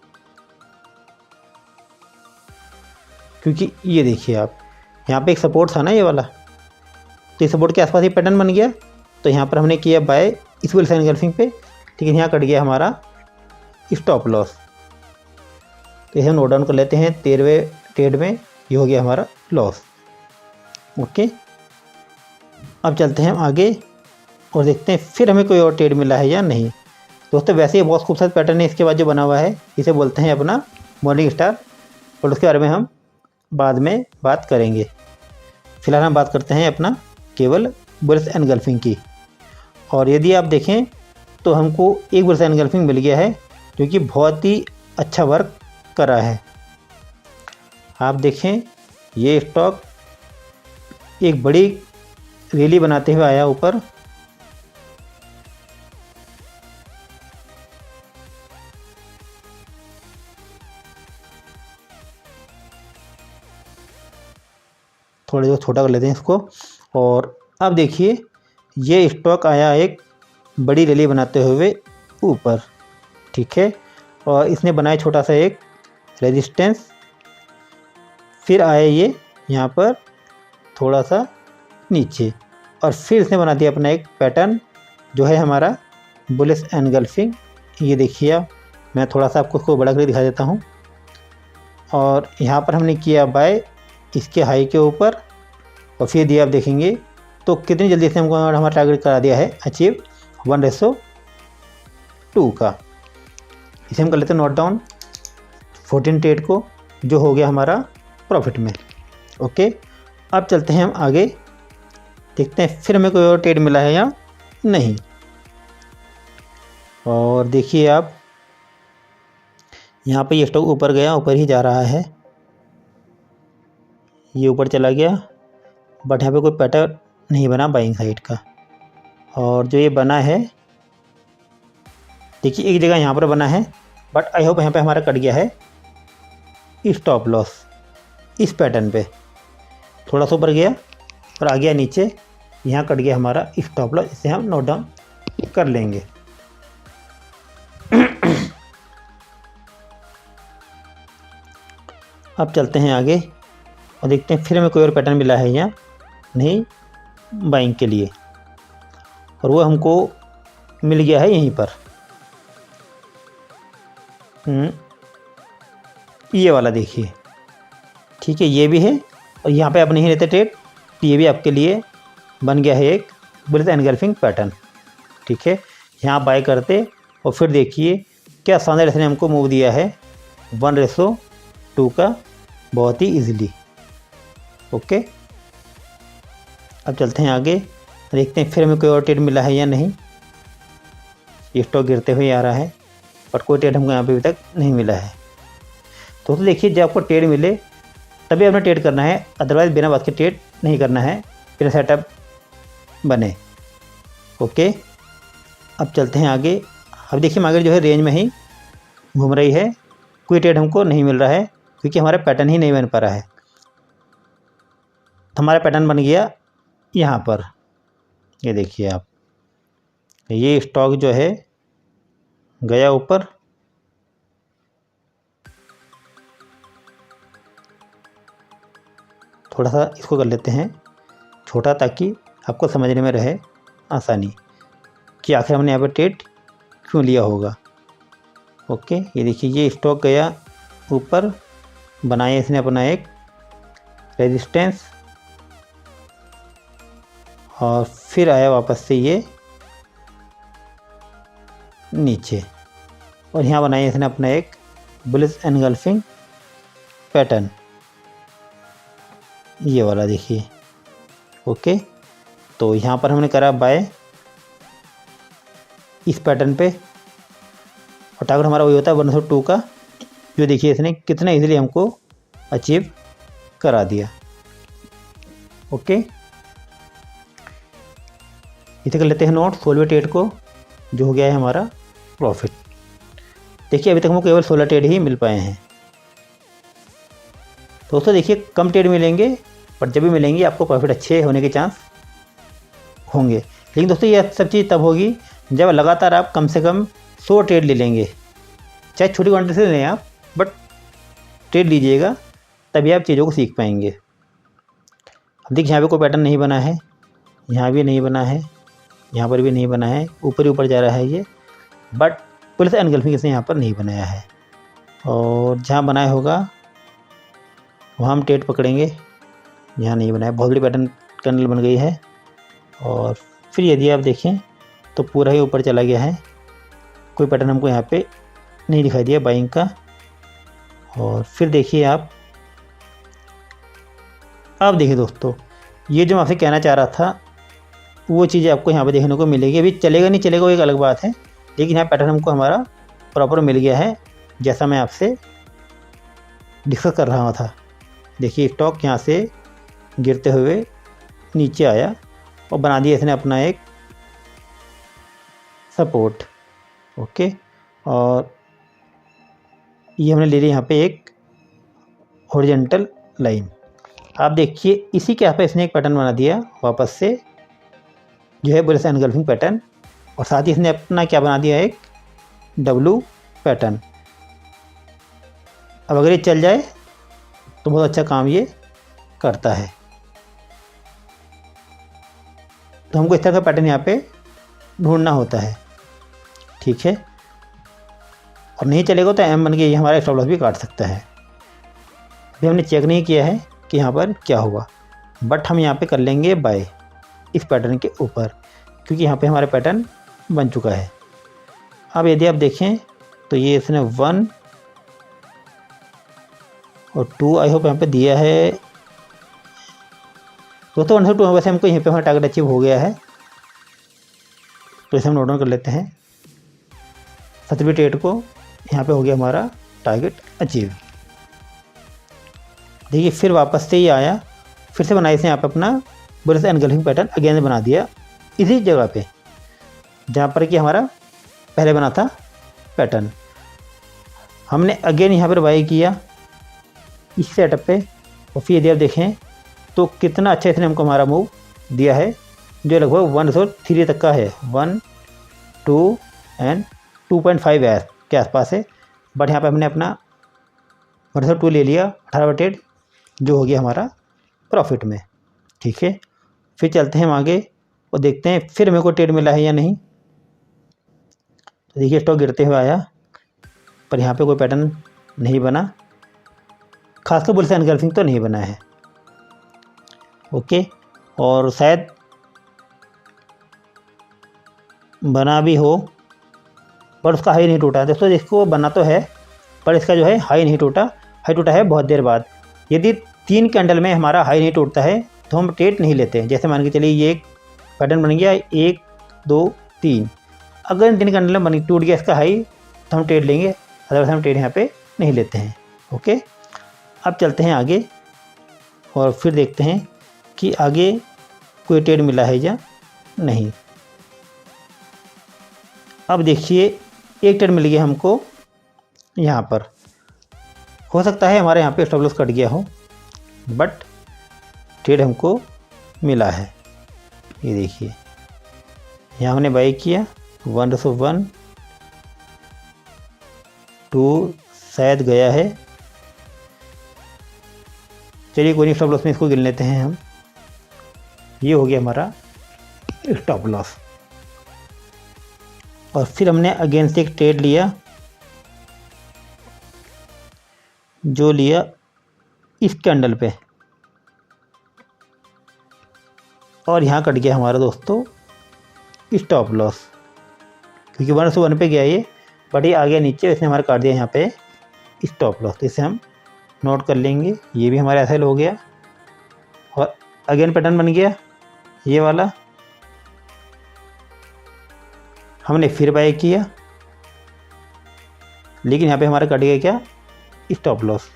क्योंकि ये देखिए आप यहाँ पे एक सपोर्ट था ना ये वाला, तो इस सपोर्ट के आसपास ही पैटर्न बन गया, तो यहाँ पर हमने किया बाय इस बुलिश एनगल्फिंग पे, लेकिन यहाँ कट गया हमारा स्टॉप लॉस। तो इसे हम नोट डाउन कर लेते हैं 13वें ट्रेड में, ये हो गया हमारा लॉस। ओके, अब चलते हैं आगे और देखते हैं फिर हमें कोई और ट्रेड मिला है या नहीं। दोस्तों वैसे ही बहुत खूबसूरत पैटर्न है इसके बाद जो बना हुआ है, इसे बोलते हैं अपना मॉर्निंग स्टार, और उसके बारे में हम बाद में बात करेंगे। फिलहाल हम बात करते हैं अपना केवल बुलिश एनगल्फिंग की। और यदि आप देखें तो हमको एक बुलिश एनगल्फिंग मिल गया है, जो कि बहुत ही अच्छा वर्क कर रहा है। आप देखें ये स्टॉक एक बड़ी रैली बनाते हुए आया ऊपर, थोड़ा जो छोटा कर लेते हैं इसको। और अब देखिए ये स्टॉक आया एक बड़ी रैली बनाते हुए ऊपर, ठीक है, और इसने बनाया छोटा सा एक रेजिस्टेंस। फिर आया ये यहाँ पर थोड़ा सा नीचे, और फिर इसने बना दिया अपना एक पैटर्न जो है हमारा बुलिश एनगल्फिंग। ये देखिए आप, मैं थोड़ा सा आपको इसको बड़ा करके दिखा देता हूँ। और यहाँ पर हमने किया बाय इसके हाई के ऊपर, और फिर दिया आप देखेंगे तो कितनी जल्दी से हमको हमारा टारगेट करा दिया है अचीव 1:2 का। इसे हम कर लेते हैं नोट डाउन 14 ट्रेड को, जो हो गया हमारा प्रॉफिट में। ओके, अब चलते हैं हम आगे, देखते हैं फिर हमें कोई और ट्रेड मिला है या नहीं। और देखिए आप यहाँ पे ये स्टॉक ऊपर गया, ऊपर ही जा रहा है, ये ऊपर चला गया, बट यहाँ पे कोई पैटर्न नहीं बना बाइंग साइड का। और जो ये बना है देखिए एक जगह यहाँ पर बना है, बट आई होप यहाँ पे हमारा कट गया है स्टॉप लॉस इस पैटर्न पे, थोड़ा सा ऊपर गया और आ गया नीचे, यहाँ कट गया हमारा स्टॉप लॉस। इसे हम नोट डाउन कर लेंगे। अब चलते हैं आगे और देखते हैं फिर हमें कोई और पैटर्न मिला है या नहीं बाइंग के लिए, और वो हमको मिल गया है यहीं पर, ये वाला देखिए, ठीक है, ये भी है। और यहाँ पे आप नहीं लेते ट्रेड, तो ये भी आपके लिए बन गया है एक बुलिश एनगल्फिंग पैटर्न, ठीक है। यहाँ बाय करते और फिर देखिए क्या शानदार इसने हमको मूव दिया है 1:2 का, बहुत ही इजीली। ओके, अब चलते हैं आगे, देखते हैं फिर हमें कोई और ट्रेड मिला है या नहीं। ये स्टॉक गिरते हुए आ रहा है, पर कोई ट्रेड हमको यहाँ पे अभी तक नहीं मिला है। तो देखिए जब आपको ट्रेड मिले तभी आपने ट्रेड करना है, अदरवाइज़ बिना बात के ट्रेड नहीं करना है, फिर सेटअप बने। ओके, अब चलते हैं आगे। अब देखिए मार्केट जो है रेंज में ही घूम रही है, कोई ट्रेड हमको नहीं मिल रहा है क्योंकि हमारा पैटर्न ही नहीं बन पा रहा है। तो हमारा पैटर्न बन गया यहाँ पर, ये देखिए आप, ये स्टॉक जो है गया ऊपर, थोड़ा सा इसको कर लेते हैं छोटा ताकि आपको समझने में रहे आसानी कि आखिर हमने यहाँ पर ट्रेड क्यों लिया होगा। ओके, ये देखिए ये स्टॉक गया ऊपर, बनाया इसने अपना एक रेजिस्टेंस, और फिर आया वापस से ये नीचे, और यहाँ बनाया इसने अपना एक बुलिश एनगल्फिंग पैटर्न, ये वाला देखिए। ओके, तो यहाँ पर हमने करा बाय इस पैटर्न पे, और टारगेट हमारा वही होता है 1:2 का, जो देखिए इसने कितना इजीली हमको अचीव करा दिया। ओके, इसे कर लेते हैं नोट 16वें ट्रेड को, जो हो गया है हमारा प्रॉफिट। देखिए अभी तक हमको केवल 16 ट्रेड ही मिल पाए हैं। दोस्तों देखिए कम ट्रेड मिलेंगे, पर जब भी मिलेंगे आपको प्रॉफिट अच्छे होने के चांस होंगे। लेकिन दोस्तों ये सब चीज़ तब होगी जब लगातार आप कम से कम 100 ट्रेड ले लेंगे, चाहे छोटी क्वांटिटी से लें आप, बट ट्रेड लीजिएगा, तभी आप चीज़ों को सीख पाएंगे। अब देखिए यहाँ पे कोई पैटर्न नहीं बना है, यहाँ भी नहीं बना है, यहाँ पर भी नहीं बना है, ऊपर ही ऊपर जा रहा है ये, बट बुलिश एनगल्फिंग इसने यहाँ पर नहीं बनाया है। और जहाँ बनाया होगा वहाँ हम ट्रेड पकड़ेंगे, यहाँ नहीं बनाया, बहुत बड़ी पैटर्न कैंडल बन गई है। और फिर यदि आप देखें तो पूरा ही ऊपर चला गया है, कोई पैटर्न हमको यहाँ पे नहीं दिखाई दिया बाइंग का। और फिर देखिए आप, अब देखिए दोस्तों, ये जो मैं आपसे कहना चाह रहा था वो चीज़ें आपको यहाँ पे देखने को मिलेगी। अभी चलेगा नहीं चलेगा वो एक अलग बात है, लेकिन यहाँ पैटर्न हमको हमारा प्रॉपर मिल गया है, जैसा मैं आपसे डिस्कस कर रहा था। देखिए स्टॉक यहाँ से गिरते हुए नीचे आया और बना दिया इसने अपना एक सपोर्ट। ओके, और ये हमने ले लिया यहाँ पे एक हॉरिजॉन्टल लाइन। आप देखिए इसी के आसपास इसने एक पैटर्न बना दिया वापस से, जो है बुलिश एनगल्फिंग पैटर्न, और साथ ही इसने अपना क्या बना दिया, एक डब्लू पैटर्न। अब अगर ये चल जाए तो बहुत अच्छा काम ये करता है। तो हमको इस तरह का पैटर्न यहाँ पे ढूंढना होता है, ठीक है। और नहीं चलेगा तो एम बन के ये हमारा स्टॉप लॉस भी काट सकता है। अभी हमने चेक नहीं किया है कि यहाँ पर क्या हुआ, बट हम यहाँ पे कर लेंगे बाय इस पैटर्न के ऊपर, क्योंकि यहाँ पे हमारा पैटर्न बन चुका है। अब यदि आप देखें तो ये इसने 1 और 2 आई होप यहाँ पे दिया है दोस्तों। 1 से 2 वैसे हमको यहीं पे हमारा टारगेट अचीव हो गया है, तो इसे हम नोट डाउन कर लेते हैं। 7वीं ट्रेड को यहाँ पे हो गया हमारा टारगेट अचीव। देखिए फिर वापस से ये आया, फिर से बनाया इसने यहाँ पे अपना बुलिश एनगल्फिंग पैटर्न अगेन बना दिया इसी जगह पे जहाँ पर कि हमारा पहले बना था पैटर्न। हमने अगेन यहाँ पर बाई किया इस सेटअप पे, और फिर यदि आप देखें तो कितना अच्छा इसने हमको हमारा मूव दिया है, जो लगभग 1 से 3 तक का है, 1, 2 एंड 2.5 एस के आसपास है। बट यहाँ पे हमने अपना 1 से 2 ले लिया, 18वां ट्रेड जो हो गया हमारा प्रॉफिट में, ठीक है। फिर चलते हैं हम आगे और देखते हैं फिर मेरे को ट्रेड मिला है या नहीं। तो देखिए स्टॉक गिरते हुए आया, पर यहाँ पे कोई पैटर्न नहीं बना, खासकर बुलिश एनगल्फिंग तो नहीं बना है, ओके। और शायद बना भी हो पर उसका हाई नहीं टूटा। दोस्तों इसको बना तो है पर इसका जो है हाई नहीं टूटा, हाई टूटा है बहुत देर बाद। यदि 3 कैंडल में हमारा हाई नहीं टूटता है तो हम ट्रेड नहीं लेते। जैसे मान के चलिए ये एक पैटर्न बन गया 1, 2, 3, अगर इन 3 कैंडल में टूट गया इसका हाई तो हम ट्रेड लेंगे, अदरवाइज हम ट्रेड यहाँ पे नहीं लेते हैं, ओके। अब चलते हैं आगे और फिर देखते हैं कि आगे कोई ट्रेड मिला है या नहीं। अब देखिए एक ट्रेड मिल गया हमको यहाँ पर, हो सकता है हमारे यहाँ पे स्टॉप लॉस कट गया हो, बट ट्रेड हमको मिला है। ये देखिए यहाँ हमने बाई किया 1 से 1, 2 शायद गया है, चलिए कोई नहीं, स्टॉप लॉस में इसको गिन लेते हैं हम। ये हो गया हमारा स्टॉप लॉस। और फिर हमने अगेन से एक ट्रेड लिया, जो लिया इस कैंडल पे, और यहाँ कट गया हमारा दोस्तों स्टॉप लॉस, क्योंकि 1 से 1 पे गया ये, बट ये आ गया नीचे, इसने हमारा काट दिया यहाँ पे स्टॉप लॉस। तो इसे हम नोट कर लेंगे, ये भी हमारा एसएल हो गया। और अगेन पैटर्न बन गया ये वाला, हमने फिर बाय किया, लेकिन यहाँ पे हमारा कट गया क्या, स्टॉप लॉस।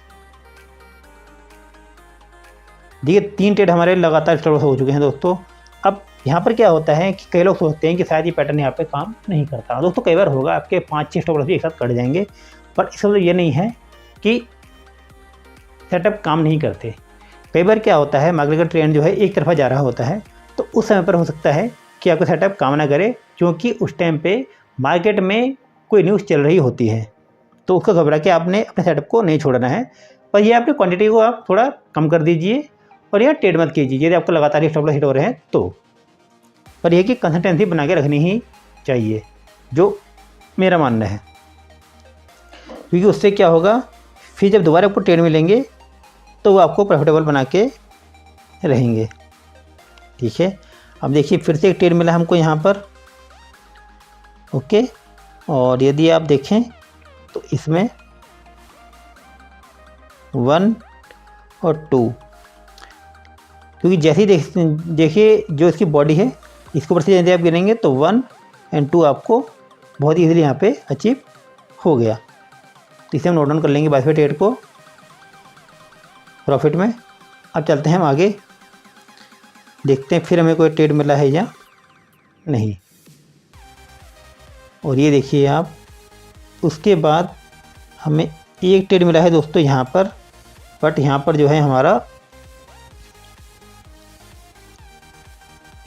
देखिए 3 ट्रेड हमारे लगातार स्टॉप लॉस हो चुके हैं दोस्तों। अब यहाँ पर क्या होता है कि कई लोग सोचते हैं कि शायद ये पैटर्न यहाँ पे काम नहीं करता। दोस्तों कई बार होगा आपके 5-6 स्टॉप लॉस भी एक साथ कट जाएंगे, पर इसका मतलब ये नहीं है कि सेटअप काम नहीं करते। कई बार क्या होता है, मार्केट का ट्रेंड जो है एक तरफा जा रहा होता है, तो उस समय पर हो सकता है कि आपका सेटअप काम ना करे, क्योंकि उस टाइम पे मार्केट में कोई न्यूज़ चल रही होती है, तो उसको घबरा के आपने अपने सेटअप को नहीं छोड़ना है। पर ये अपनी क्वांटिटी को आप थोड़ा कम कर दीजिए और यह ट्रेड मत कीजिए यदि आपको लगातार ही स्टॉप लॉस हिट हो रहे हैं तो। पर यह कि कंसिस्टेंसी बना के रखनी ही चाहिए, जो मेरा मानना है, क्योंकि उससे क्या होगा, फिर जब दोबारा आपको ट्रेड मिलेंगे तो वो आपको प्रॉफिटेबल बना के रहेंगे, ठीक है। अब देखिए फिर से एक ट्रेड मिला हमको यहाँ पर, ओके। और यदि आप देखें तो इसमें 1 और 2, क्योंकि जैसे ही देखिए जो इसकी बॉडी है इसके ऊपर से यदि आप गिनेंगे तो 1 और 2 आपको बहुत ईजिली यहाँ पे अचीव हो गया। तो इसे हम नोट डाउन कर लेंगे 22वें ट्रेड को प्रॉफिट में। अब चलते हैं हम आगे, देखते हैं फिर हमें कोई ट्रेड मिला है या नहीं। और ये देखिए आप, उसके बाद हमें एक ट्रेड मिला है दोस्तों यहाँ पर, बट यहाँ पर जो है हमारा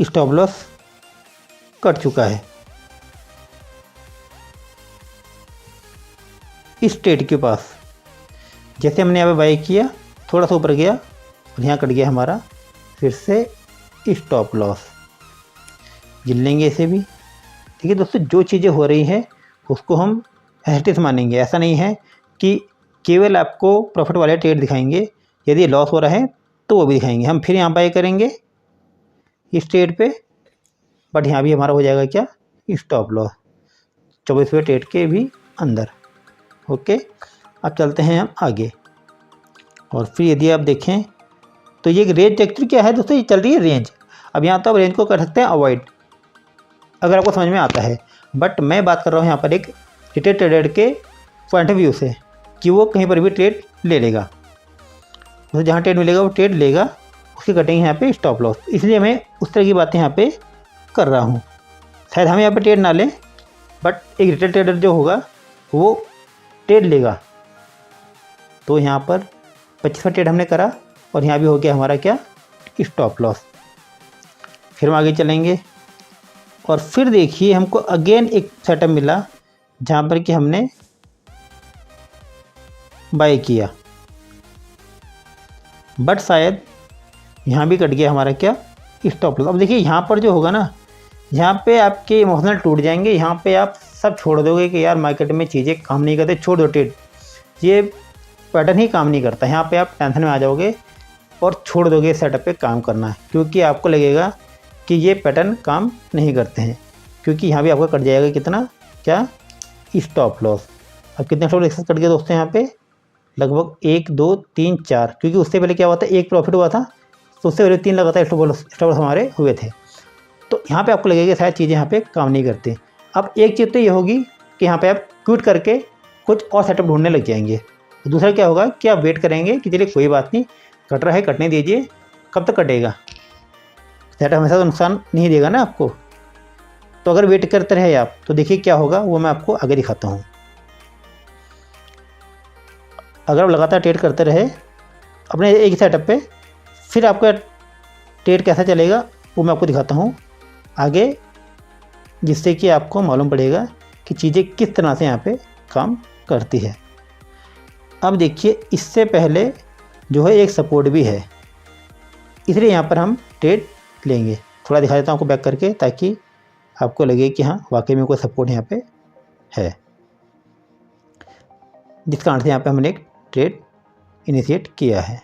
स्टॉप लॉस कट चुका है। इस ट्रेड के पास जैसे हमने यहाँ पे बाई किया, थोड़ा सा ऊपर गया और यहाँ कट गया हमारा फिर से स्टॉप लॉस। गिन लेंगे इसे भी। ठीक है दोस्तों, जो चीज़ें हो रही हैं उसको हम एस्टिस मानेंगे। ऐसा नहीं है कि केवल आपको प्रॉफिट वाले ट्रेड दिखाएंगे, यदि लॉस हो रहा है तो वो भी दिखाएंगे। हम फिर यहाँ बाई करेंगे इस ट्रेड पे, बट यहाँ भी हमारा हो जाएगा क्या, स्टॉप लॉस 24वें ट्रेड के भी अंदर। ओके, अब चलते हैं हम आगे। और फिर यदि आप देखें तो ये रेंज एक्चुअली क्या है दोस्तों, ये चल रही है रेंज। अब यहाँ तो आप रेंज को कर सकते हैं अवॉइड, अगर आपको समझ में आता है। बट मैं बात कर रहा हूँ यहाँ पर एक रिटेल ट्रेडर के पॉइंट ऑफ व्यू से कि वो कहीं पर भी ट्रेड ले लेगा, तो जहाँ ट्रेड मिलेगा वो ट्रेड लेगा, उसकी कटेंगे यहाँ पे स्टॉप लॉस। इसलिए मैं उस तरह की बातें यहाँ पे कर रहा हूँ। शायद हम यहाँ पे ट्रेड ना लें, बट एक रिटेल ट्रेडर जो होगा वो ट्रेड लेगा। तो यहाँ पर 25वां ट्रेड हमने करा और यहाँ भी हो गया हमारा क्या, स्टॉप लॉस। फिर हम आगे चलेंगे और फिर देखिए हमको अगेन एक सेटअप मिला जहाँ पर कि हमने बाय किया, बट शायद यहाँ भी कट गया हमारा क्या, स्टॉप लॉस। अब देखिए यहाँ पर जो होगा ना, यहाँ पे आपके इमोशनल टूट जाएंगे। यहाँ पे आप सब छोड़ दोगे कि यार मार्केट में चीज़ें काम नहीं करते, छोड़ दो ट्रेड, ये पैटर्न ही काम नहीं करता। यहाँ पे आप टेंशन में आ जाओगे और छोड़ दोगे सेटअप पे काम करना है, क्योंकि आपको लगेगा कि ये पैटर्न काम नहीं करते हैं। क्योंकि यहाँ भी आपका कट जाएगा कितना, क्या, स्टॉप लॉस। अब कितने स्टॉप लॉस कट गए दोस्तों, यहाँ पे लगभग 1 2 3 4, क्योंकि उससे पहले क्या हुआ था, एक प्रॉफिट हुआ था, तो उससे पहले 3 लगातार स्टॉप लॉस हमारे हुए थे। तो यहाँ पे आपको लगेगा शायद चीज़ें यहाँ पे काम नहीं करती। अब एक चीज़ तो ये होगी कि यहाँ पे आप क्विट करके कुछ और सेटअप ढूंढने लग जाएंगे। दूसरा क्या होगा कि आप वेट करेंगे कि चलिए कोई बात नहीं, कट रहा है कटने दीजिए, कब तक कटेगा, सेटअप हमेशा तो नुकसान नहीं देगा ना आपको। तो अगर वेट करते रहे आप तो देखिए क्या होगा, वो मैं आपको आगे दिखाता हूँ। अगर आप लगातार ट्रेड करते रहे अपने एक सेटअप पे, फिर आपका ट्रेड कैसा चलेगा वो मैं आपको दिखाता हूँ आगे, जिससे कि आपको मालूम पड़ेगा कि चीज़ें किस तरह से यहाँ पे काम करती है। अब देखिए इससे पहले जो है एक सपोर्ट भी है, इसलिए यहाँ पर हम ट्रेड लेंगे। थोड़ा दिखा देता हूँ आपको बैक करके, ताकि आपको लगे कि हाँ वाकई में कोई सपोर्ट यहाँ पे है, जिस कारण से यहाँ पे हमने एक ट्रेड इनिशिएट किया है।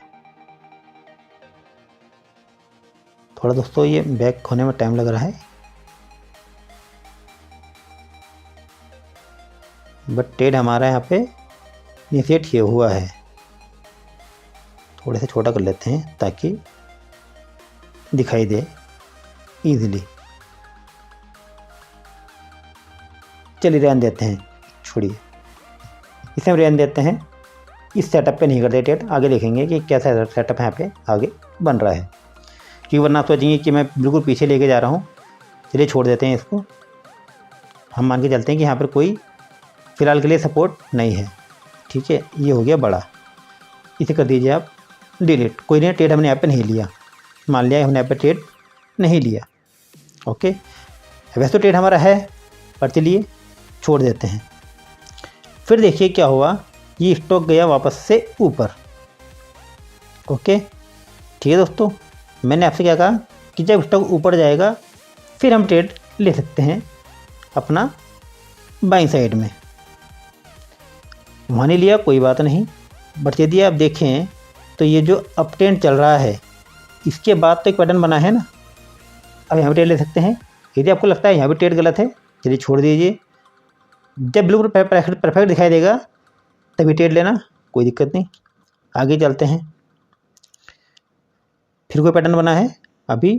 थोड़ा दोस्तों ये बैक होने में टाइम लग रहा है, बट ट्रेड हमारा यहाँ पे इनिशिएट किया हुआ है। थोड़े से छोटा कर लेते हैं ताकि दिखाई दे इजीली। चलिए रहने देते हैं, छोड़िए इसे हम रहने देते हैं। इस सेटअप पे नहीं करते ट्रेड, आगे देखेंगे कि कैसा सेटअप यहाँ पे आगे बन रहा है, क्योंकि वरना आप सोचेंगे कि मैं बिल्कुल पीछे लेके जा रहा हूँ। चलिए छोड़ देते हैं इसको, हम मान के चलते हैं कि यहाँ पर कोई फ़िलहाल के लिए सपोर्ट नहीं है। ठीक है, ये हो गया बड़ा, इसे कर दीजिए आप डिलीट। कोई नहीं, ट्रेड हमने यहाँ पे नहीं लिया, मान लिया हमने यहाँ पे ट्रेड नहीं लिया। ओके, वैसे तो ट्रेड हमारा है, पर चलिए छोड़ देते हैं। फिर देखिए क्या हुआ, ये स्टॉक गया वापस से ऊपर। ओके ठीक है दोस्तों, मैंने आपसे क्या कहा कि जब स्टॉक ऊपर जाएगा फिर हम ट्रेड ले सकते हैं अपना बाइंग साइड में। वहाँ नहीं लिया कोई बात नहीं, बट यदि आप देखें तो ये जो अप ट्रेंड चल रहा है इसके बाद तो एक पैटर्न बना है ना, अब यहाँ भी ट्रेड ले सकते हैं। यदि आपको लगता है यहाँ भी ट्रेड गलत है, चलिए छोड़ दीजिए। जब बिल्कुल परफेक्ट दिखाई देगा तभी ट्रेड लेना, कोई दिक्कत नहीं। आगे चलते हैं, फिर कोई पैटर्न बना है, अभी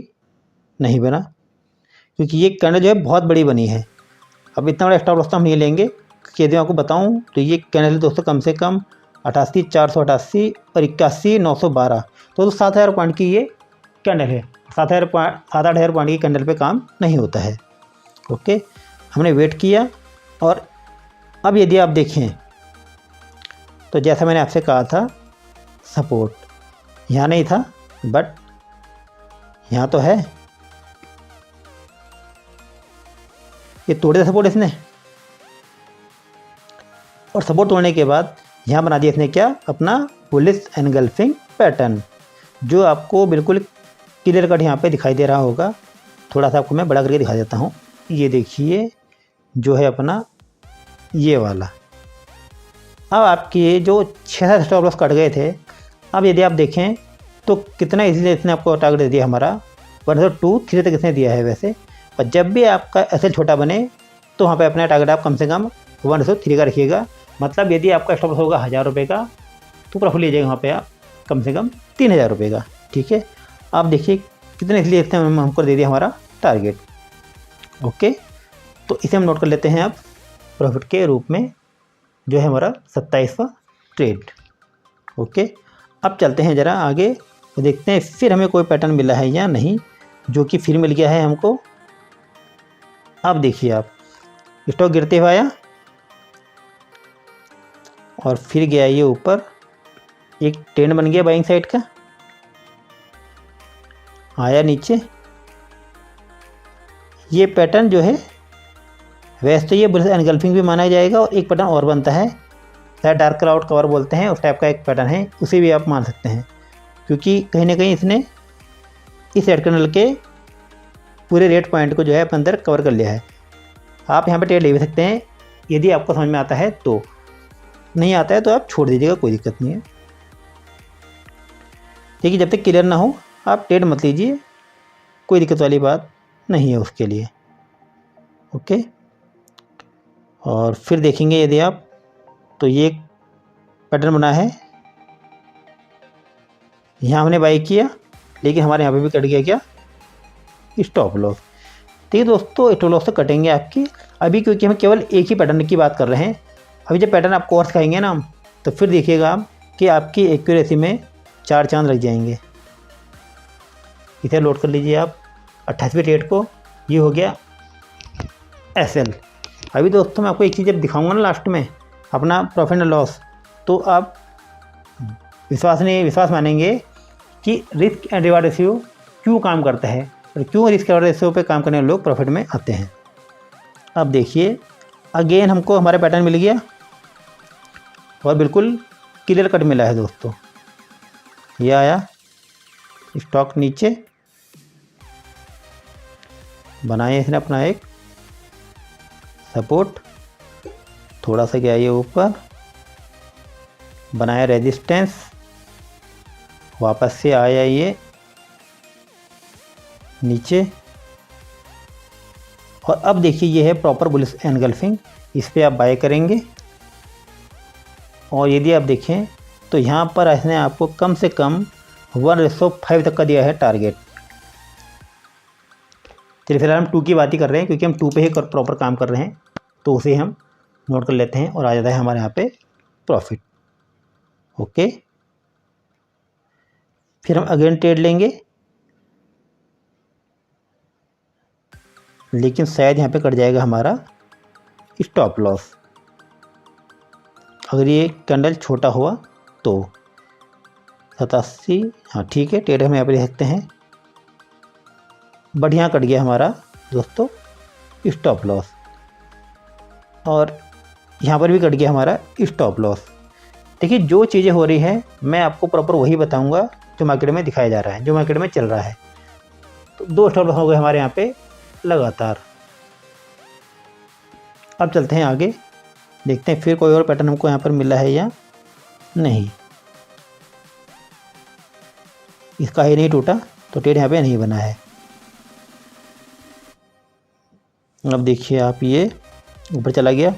नहीं बना, क्योंकि ये कैंडल जो है बहुत बड़ी बनी है। अब इतना बड़ा स्टॉप लॉस तो हम नहीं लेंगे, क्योंकि यदि मैं आपको बताऊं तो ये कैंडल दोस्तों कम से कम 88,488 और 81,912, तो 7,000 पॉइंट की ये कैंडल है। 7,000-8,000 पॉइंट की कैंडल पे काम नहीं होता है। ओके, हमने वेट किया और अब यदि आप देखें तो जैसा मैंने आपसे कहा था सपोर्ट यहाँ नहीं था, बट यहाँ तो है। ये तोड़ दिया सपोर्ट इसने, और सपोर्ट तोड़ने के बाद यहाँ बना दिया इसने क्या, अपना बुलिश एनगल्फिंग पैटर्न, जो आपको बिल्कुल क्लियर कट यहाँ पे दिखाई दे रहा होगा। थोड़ा सा आपको मैं बड़ा करके दिखा देता हूँ। ये देखिए जो है अपना ये वाला। अब आपके जो 6-7 स्टॉप लॉस कट गए थे, अब यदि आप देखें तो कितना इजीली इसने आपको टारगेट दे दिया हमारा 102-3 तक इसने दिया है वैसे। और जब भी आपका एसएल छोटा बने तो वहाँ पे अपना टारगेट आप कम से कम 103 का रखिएगा। मतलब यदि आपका स्टॉप लॉस होगा 1000 रुपये का तो प्रॉफिट लीजिएगा वहाँ पे आप कम से कम 3000 रुपये का। ठीक है, आप देखिए कितने इसलिए इसने हमको दे दिया हमारा टारगेट। ओके, तो इसे हम नोट कर लेते हैं अब प्रॉफिट के रूप में, जो है हमारा 27वां ट्रेड। ओके, अब चलते हैं ज़रा आगे तो देखते हैं फिर हमें कोई पैटर्न मिला है या नहीं, जो कि फिर मिल गया है हमको। अब देखिए आप, स्टॉक गिरते हुए आया और फिर गया ये ऊपर, एक ट्रेंड बन गया बाइंग साइड का, आया नीचे। ये पैटर्न जो है वैसे तो ये बुलिश एनगल्फिंग भी माना जाएगा, और एक पैटर्न और बनता है शायद डार्क क्लाउड कवर बोलते हैं, उस टाइप का एक पैटर्न है, उसे भी आप मान सकते हैं, क्योंकि कहीं ना कहीं इसने इस रेड कैंडल के पूरे रेट पॉइंट को जो है अपने अंदर कवर कर लिया है। आप यहाँ पे ट्रेड ले भी सकते हैं यदि आपको समझ में आता है तो, नहीं आता है तो आप छोड़ दीजिएगा, कोई दिक्कत नहीं है। देखिए जब तक क्लियर ना हो आप ट्रेड मत लीजिए, कोई दिक्कत वाली बात नहीं है उसके लिए। ओके, और फिर देखेंगे यदि आप तो ये एक पैटर्न बना है, यहाँ हमने बाई किया लेकिन हमारे यहाँ पे भी कट गया क्या, स्टॉप लॉस। ठीक है दोस्तों, स्टॉप लॉस तो कटेंगे आपकी अभी, क्योंकि हम केवल एक ही पैटर्न की बात कर रहे हैं। अभी जब पैटर्न आप कोर्स खाएंगे ना तो फिर देखिएगा आप कि आपकी एक्यूरेसी में 4 चांद लग जाएंगे। इसे लोड कर लीजिए आप 28वें ट्रेड को, ये हो गया एसएल। अभी दोस्तों मैं आपको एक चीज़ जब दिखाऊंगा ना लास्ट में अपना प्रॉफिट एंड लॉस, तो आप विश्वास मानेंगे कि रिस्क एंड रिवार्ड रेशियो क्यों काम करता है और क्यों रिस्क रिवार्ड रेशियो पे काम करने वाले लोग प्रॉफिट में आते हैं। अब देखिए अगेन हमको हमारा पैटर्न मिल गया और बिल्कुल क्लियर कट मिला है दोस्तों। ये आया स्टॉक नीचे, बनाया इसने अपना एक सपोर्ट, थोड़ा सा गया ये ऊपर, बनाया रेजिस्टेंस, वापस से आया ये नीचे, और अब देखिए ये है प्रॉपर बुलिश एनगल्फिंग, इस पे आप बाय करेंगे। और यदि आप देखें तो यहाँ पर इसने आपको कम से कम 1:5 तक का दिया है टारगेट। चलिए फिलहाल हम 2 की बात ही कर रहे हैं, क्योंकि हम 2 पे ही प्रॉपर काम कर रहे हैं, तो उसे हम नोट कर लेते हैं और आ जाता है हमारे यहाँ पे प्रॉफिट। ओके, फिर हम अगेन ट्रेड लेंगे, लेकिन शायद यहाँ पे कट जाएगा हमारा स्टॉप लॉस अगर ये कैंडल छोटा हुआ तो। 87, हाँ ठीक है, ट्रेड हम यहाँ पे ले सकते हैं, बट यहाँ कट गया हमारा दोस्तों स्टॉप लॉस, और यहाँ पर भी कट गया हमारा स्टॉप लॉस। देखिए जो चीज़ें हो रही हैं मैं आपको प्रॉपर वही बताऊंगा जो मार्केट में दिखाया जा रहा है, जो मार्केट में चल रहा है। तो 2 स्टॉप लॉस हो गए हमारे यहाँ पे लगातार। अब चलते हैं आगे, देखते हैं फिर कोई और पैटर्न हमको यहाँ पर मिला है या नहीं। इसका ही नहीं टूटा तो ट्रेड यहाँ पे नहीं बना है। अब देखिए आप ये ऊपर चला गया,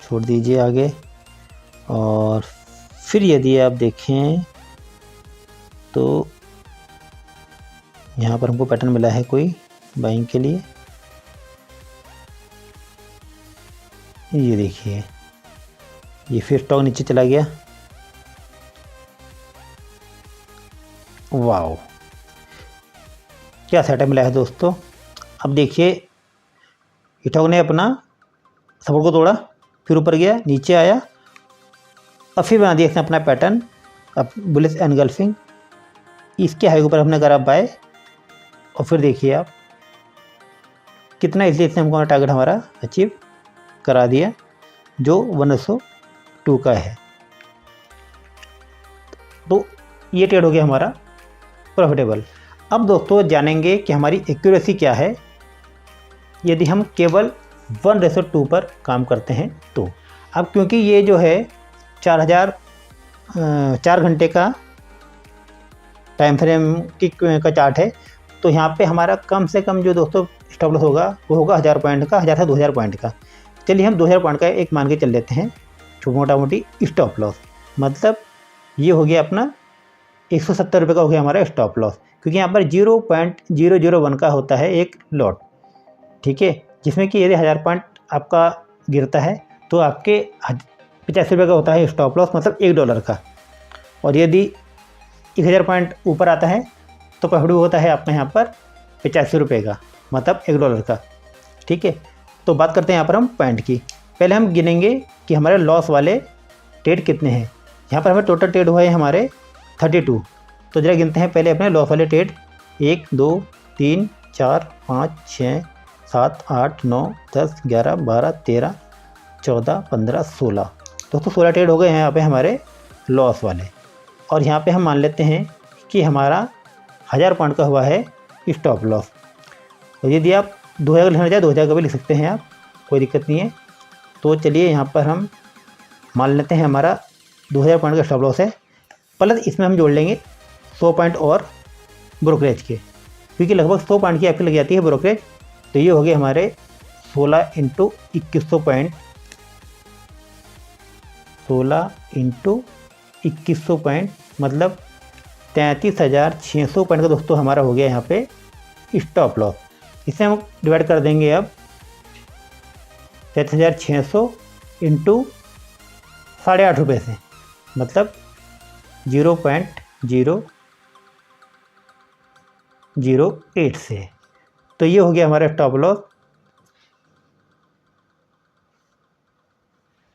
छोड़ दीजिए आगे। और फिर यदि आप देखें तो यहाँ पर हमको पैटर्न मिला है कोई बाइंग के लिए, ये देखिए ये फिर स्टॉक नीचे चला गया। वाओ क्या सेटअप मिला है दोस्तों। अब देखिए स्टॉक ने अपना सपोर्ट को तोड़ा, फिर ऊपर गया, नीचे आया, और फिर बना दिया इसने अपना पैटर्न अब बुलिश एनगल्फिंग। इसके हाई के ऊपर हमने करा बाय, और फिर देखिए आप कितना इसलिए इसने हमको टारगेट हमारा अचीव करा दिया जो 1:2 का है। तो ये ट्रेड हो गया हमारा प्रॉफिटेबल। अब दोस्तों जानेंगे कि हमारी एक्यूरेसी क्या है यदि हम केवल 1:2 पर काम करते हैं तो। अब क्योंकि ये जो है 4 घंटे का टाइम फ्रेम का चार्ट है, तो यहाँ पे हमारा कम से कम जो दोस्तों स्टॉप लॉस होगा वो होगा 1000 पॉइंट का, 1000 से 2000 पॉइंट का। चलिए हम 2000 पॉइंट का एक मान के चल लेते हैं मोटा मोटी स्टॉप लॉस। मतलब ये हो गया अपना 170 रुपये का हो गया हमारा स्टॉप लॉस, क्योंकि यहाँ पर 0.001 का होता है एक लॉट, ठीक है, जिसमें कि यदि 1000 पॉइंट आपका गिरता है तो आपके 85 रुपये का होता है स्टॉप लॉस, मतलब $1 का। और यदि 1000 पॉइंट ऊपर आता है तो प्रॉफिट होता है आपका यहाँ पर 85 रुपये का, मतलब $1 का, ठीक है। तो बात करते हैं यहाँ पर हम पॉइंट की। पहले हम गिनेंगे कि हमारे लॉस वाले ट्रेड कितने हैं। यहाँ पर हमें टोटल ट्रेड हुआ है हमारे 32। तो जरा गिनते हैं पहले अपने लॉस वाले ट्रेड। 1 2 3 4 5 6 7 8 9 10 11 12 13 14 15 16। दोस्तों 16 ट्रेड हो गए हैं यहाँ पे हमारे लॉस वाले। और यहाँ पे हम मान लेते हैं कि हमारा 1000 पॉइंट का हुआ है स्टॉप लॉस। तो यदि आप 2000 लिखना चाहे 2000 का भी लिख सकते हैं आप, कोई दिक्कत नहीं है। तो चलिए यहाँ पर हम मान लेते हैं हमारा 2000 पॉइंट का स्टॉप लॉस है, प्लस इसमें हम जोड़ लेंगे 100 पॉइंट और ब्रोकरेज के, क्योंकि लगभग 100 पॉइंट की आपकी लग जाती है ब्रोकरेज। तो ये हो गए हमारे 16 × 2100 पॉइंट, 16 × 2100 पॉइंट, मतलब 33,600 पॉइंट का दोस्तों हमारा हो गया यहाँ पे स्टॉप लॉस। इसे हम डिवाइड कर देंगे अब 33,600 इंटू 8.5 रुपये से, मतलब 0.008 से। तो ये हो गया हमारा स्टॉप लॉस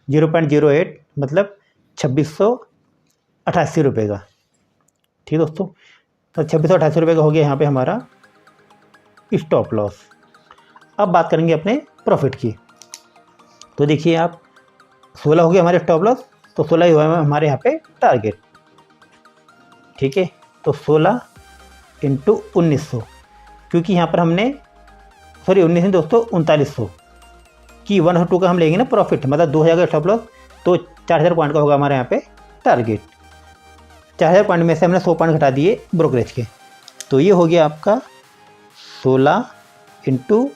0.08, मतलब 2688 रुपये का, ठीक है दोस्तों। तो 2688 रुपये का हो गया यहाँ पे हमारा स्टॉप लॉस। अब बात करेंगे अपने प्रॉफिट की। तो देखिए आप 16 हो गया हमारे स्टॉप लॉस, तो 16 ही हुआ है हमारे यहाँ पे टारगेट, ठीक है। तो 16 × 1900, क्योंकि यहाँ पर हमने 19 दोस्तों 3900 की 1/2 का हम लेंगे ना प्रॉफिट, मतलब 2000 का स्टॉप लॉस, तो 4000 पॉइंट का होगा हमारे यहाँ पे टारगेट। 4000 पॉइंट में से हमने 100 पॉइंट घटा दिए ब्रोकरेज के, तो ये हो गया आपका 16 ×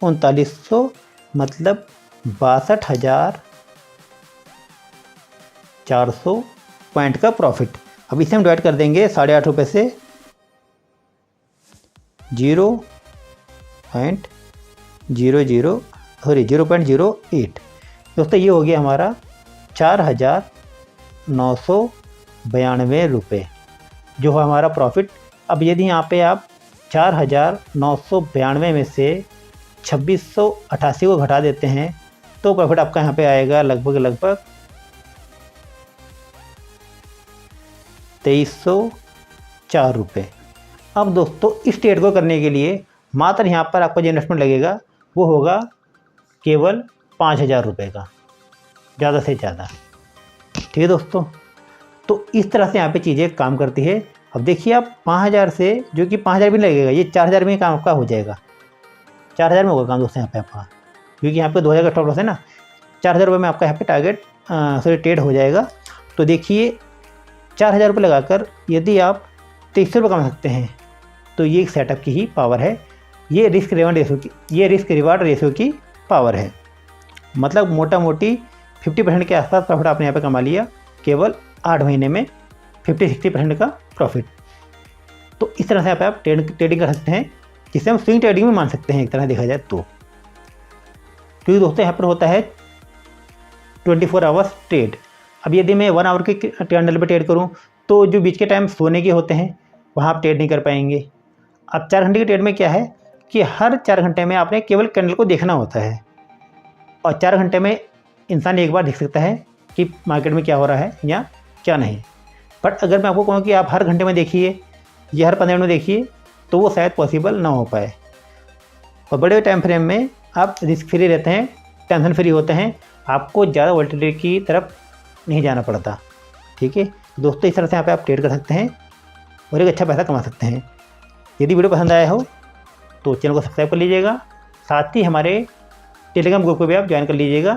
3900, मतलब 62,400 पॉइंट का प्रॉफिट। अब इसे हम डिवाइड कर देंगे 8.5 रुपये से, 0.08। दोस्तों ये हो गया हमारा 4,992 रुपये जो है हमारा प्रॉफिट। अब यदि यहाँ पे आप 4,992 में से 2688 को घटा देते हैं तो प्रॉफिट आपका यहाँ पे आएगा लगभग 2304 रुपये। अब दोस्तों इस ट्रेड को करने के लिए मात्र यहाँ पर आपका जो इन्वेस्टमेंट लगेगा वो होगा केवल 5000 रुपये का, ज़्यादा से ज़्यादा, ठीक है दोस्तों। तो इस तरह से यहाँ पे चीज़ें काम करती है। अब देखिए आप 5000 से, जो कि 5000 भी लगेगा, ये 4000 में काम आपका हो जाएगा, 4000 में होगा काम दोस्तों यहाँ पे आपका, क्योंकि यहाँ पे 2000 का स्टॉप लॉस है ना। 4000 रुपये में आपका यहाँ पे टारगेट ट्रेड हो जाएगा। तो देखिए 4000 रुपये लगाकर यदि आप 2300 रुपये कमा सकते हैं तो ये एक सेटअप की ही पावर है, ये रिस्क रिवार्ड रेशियो की पावर है। मतलब मोटा मोटी 50% के आसपास प्रॉफिट आपने यहाँ पे कमा लिया केवल 8 महीने में, 50-60% का प्रॉफिट। तो इस तरह से आप ट्रेडिंग कर सकते हैं, जिसे हम स्विंग ट्रेडिंग में मान सकते हैं एक तरह देखा जाए तो, क्योंकि दोस्तों यहाँ पर होता है 24 आवर्स ट्रेड। अब यदि मैं 1 आवर के कैंडल पे ट्रेड करूँ तो जो बीच के टाइम सोने के होते हैं वहाँ आप ट्रेड नहीं कर पाएंगे। अब 4 घंटे के ट्रेड में क्या है कि हर 4 घंटे में आपने केवल कैंडल को देखना होता है, और 4 घंटे में इंसान एक बार देख सकता है कि मार्केट में क्या हो रहा है या क्या नहीं। बट अगर मैं आपको कहूँ कि आप हर घंटे में देखिए या हर 15 मिनट में देखिए तो वो शायद पॉसिबल ना हो पाए। और बड़े टाइम फ्रेम में आप रिस्क फ्री रहते हैं, टेंशन फ्री होते हैं, आपको ज़्यादा वोलेटिलिटी की तरफ नहीं जाना पड़ता। ठीक है दोस्तों, इस तरह से यहाँ पे आप ट्रेड कर सकते हैं और एक अच्छा पैसा कमा सकते हैं। यदि वीडियो पसंद आया हो तो चैनल को सब्सक्राइब कर लीजिएगा, साथ ही हमारे टेलीग्राम ग्रुप को भी आप ज्वाइन कर लीजिएगा,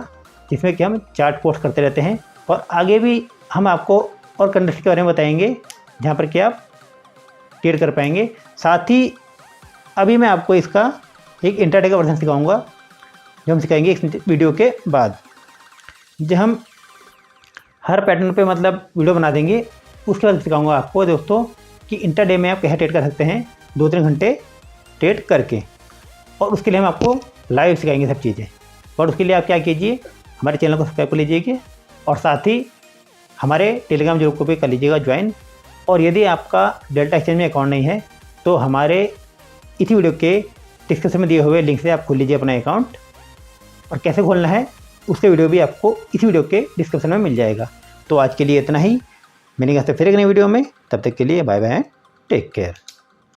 जिसमें कि हम चार्ट पोस्ट करते रहते हैं और आगे भी हम आपको और कंडक्ट के बारे में बताएंगे जहाँ पर कि आप ट्रेड कर पाएंगे। साथ ही अभी मैं आपको इसका एक इंट्राडे का वर्जन सिखाऊंगा, जो हम सिखाएंगे इस वीडियो के बाद। जब हम हर पैटर्न पे मतलब वीडियो बना देंगे, उसके बाद सिखाऊंगा आपको दोस्तों कि इंट्राडे में आप कैसे ट्रेड कर सकते हैं 2-3 घंटे ट्रेड करके, और उसके लिए हम आपको लाइव सिखाएंगे सब चीज़ें। और उसके लिए आप क्या कीजिए, हमारे चैनल को सब्सक्राइब कर लीजिएगा और साथ ही हमारे टेलीग्राम ग्रुप को भी कर लीजिएगा ज्वाइन। और यदि आपका डेल्टा एक्सचेंज में अकाउंट नहीं है तो हमारे इसी वीडियो के डिस्क्रिप्शन में दिए हुए लिंक से आप खोल लीजिए अपना अकाउंट, और कैसे खोलना है उसके वीडियो भी आपको इसी वीडियो के डिस्क्रिप्शन में मिल जाएगा। तो आज के लिए इतना ही, मिलेंगे फिर एक नई वीडियो में, तब तक के लिए बाय बाय, टेक केयर।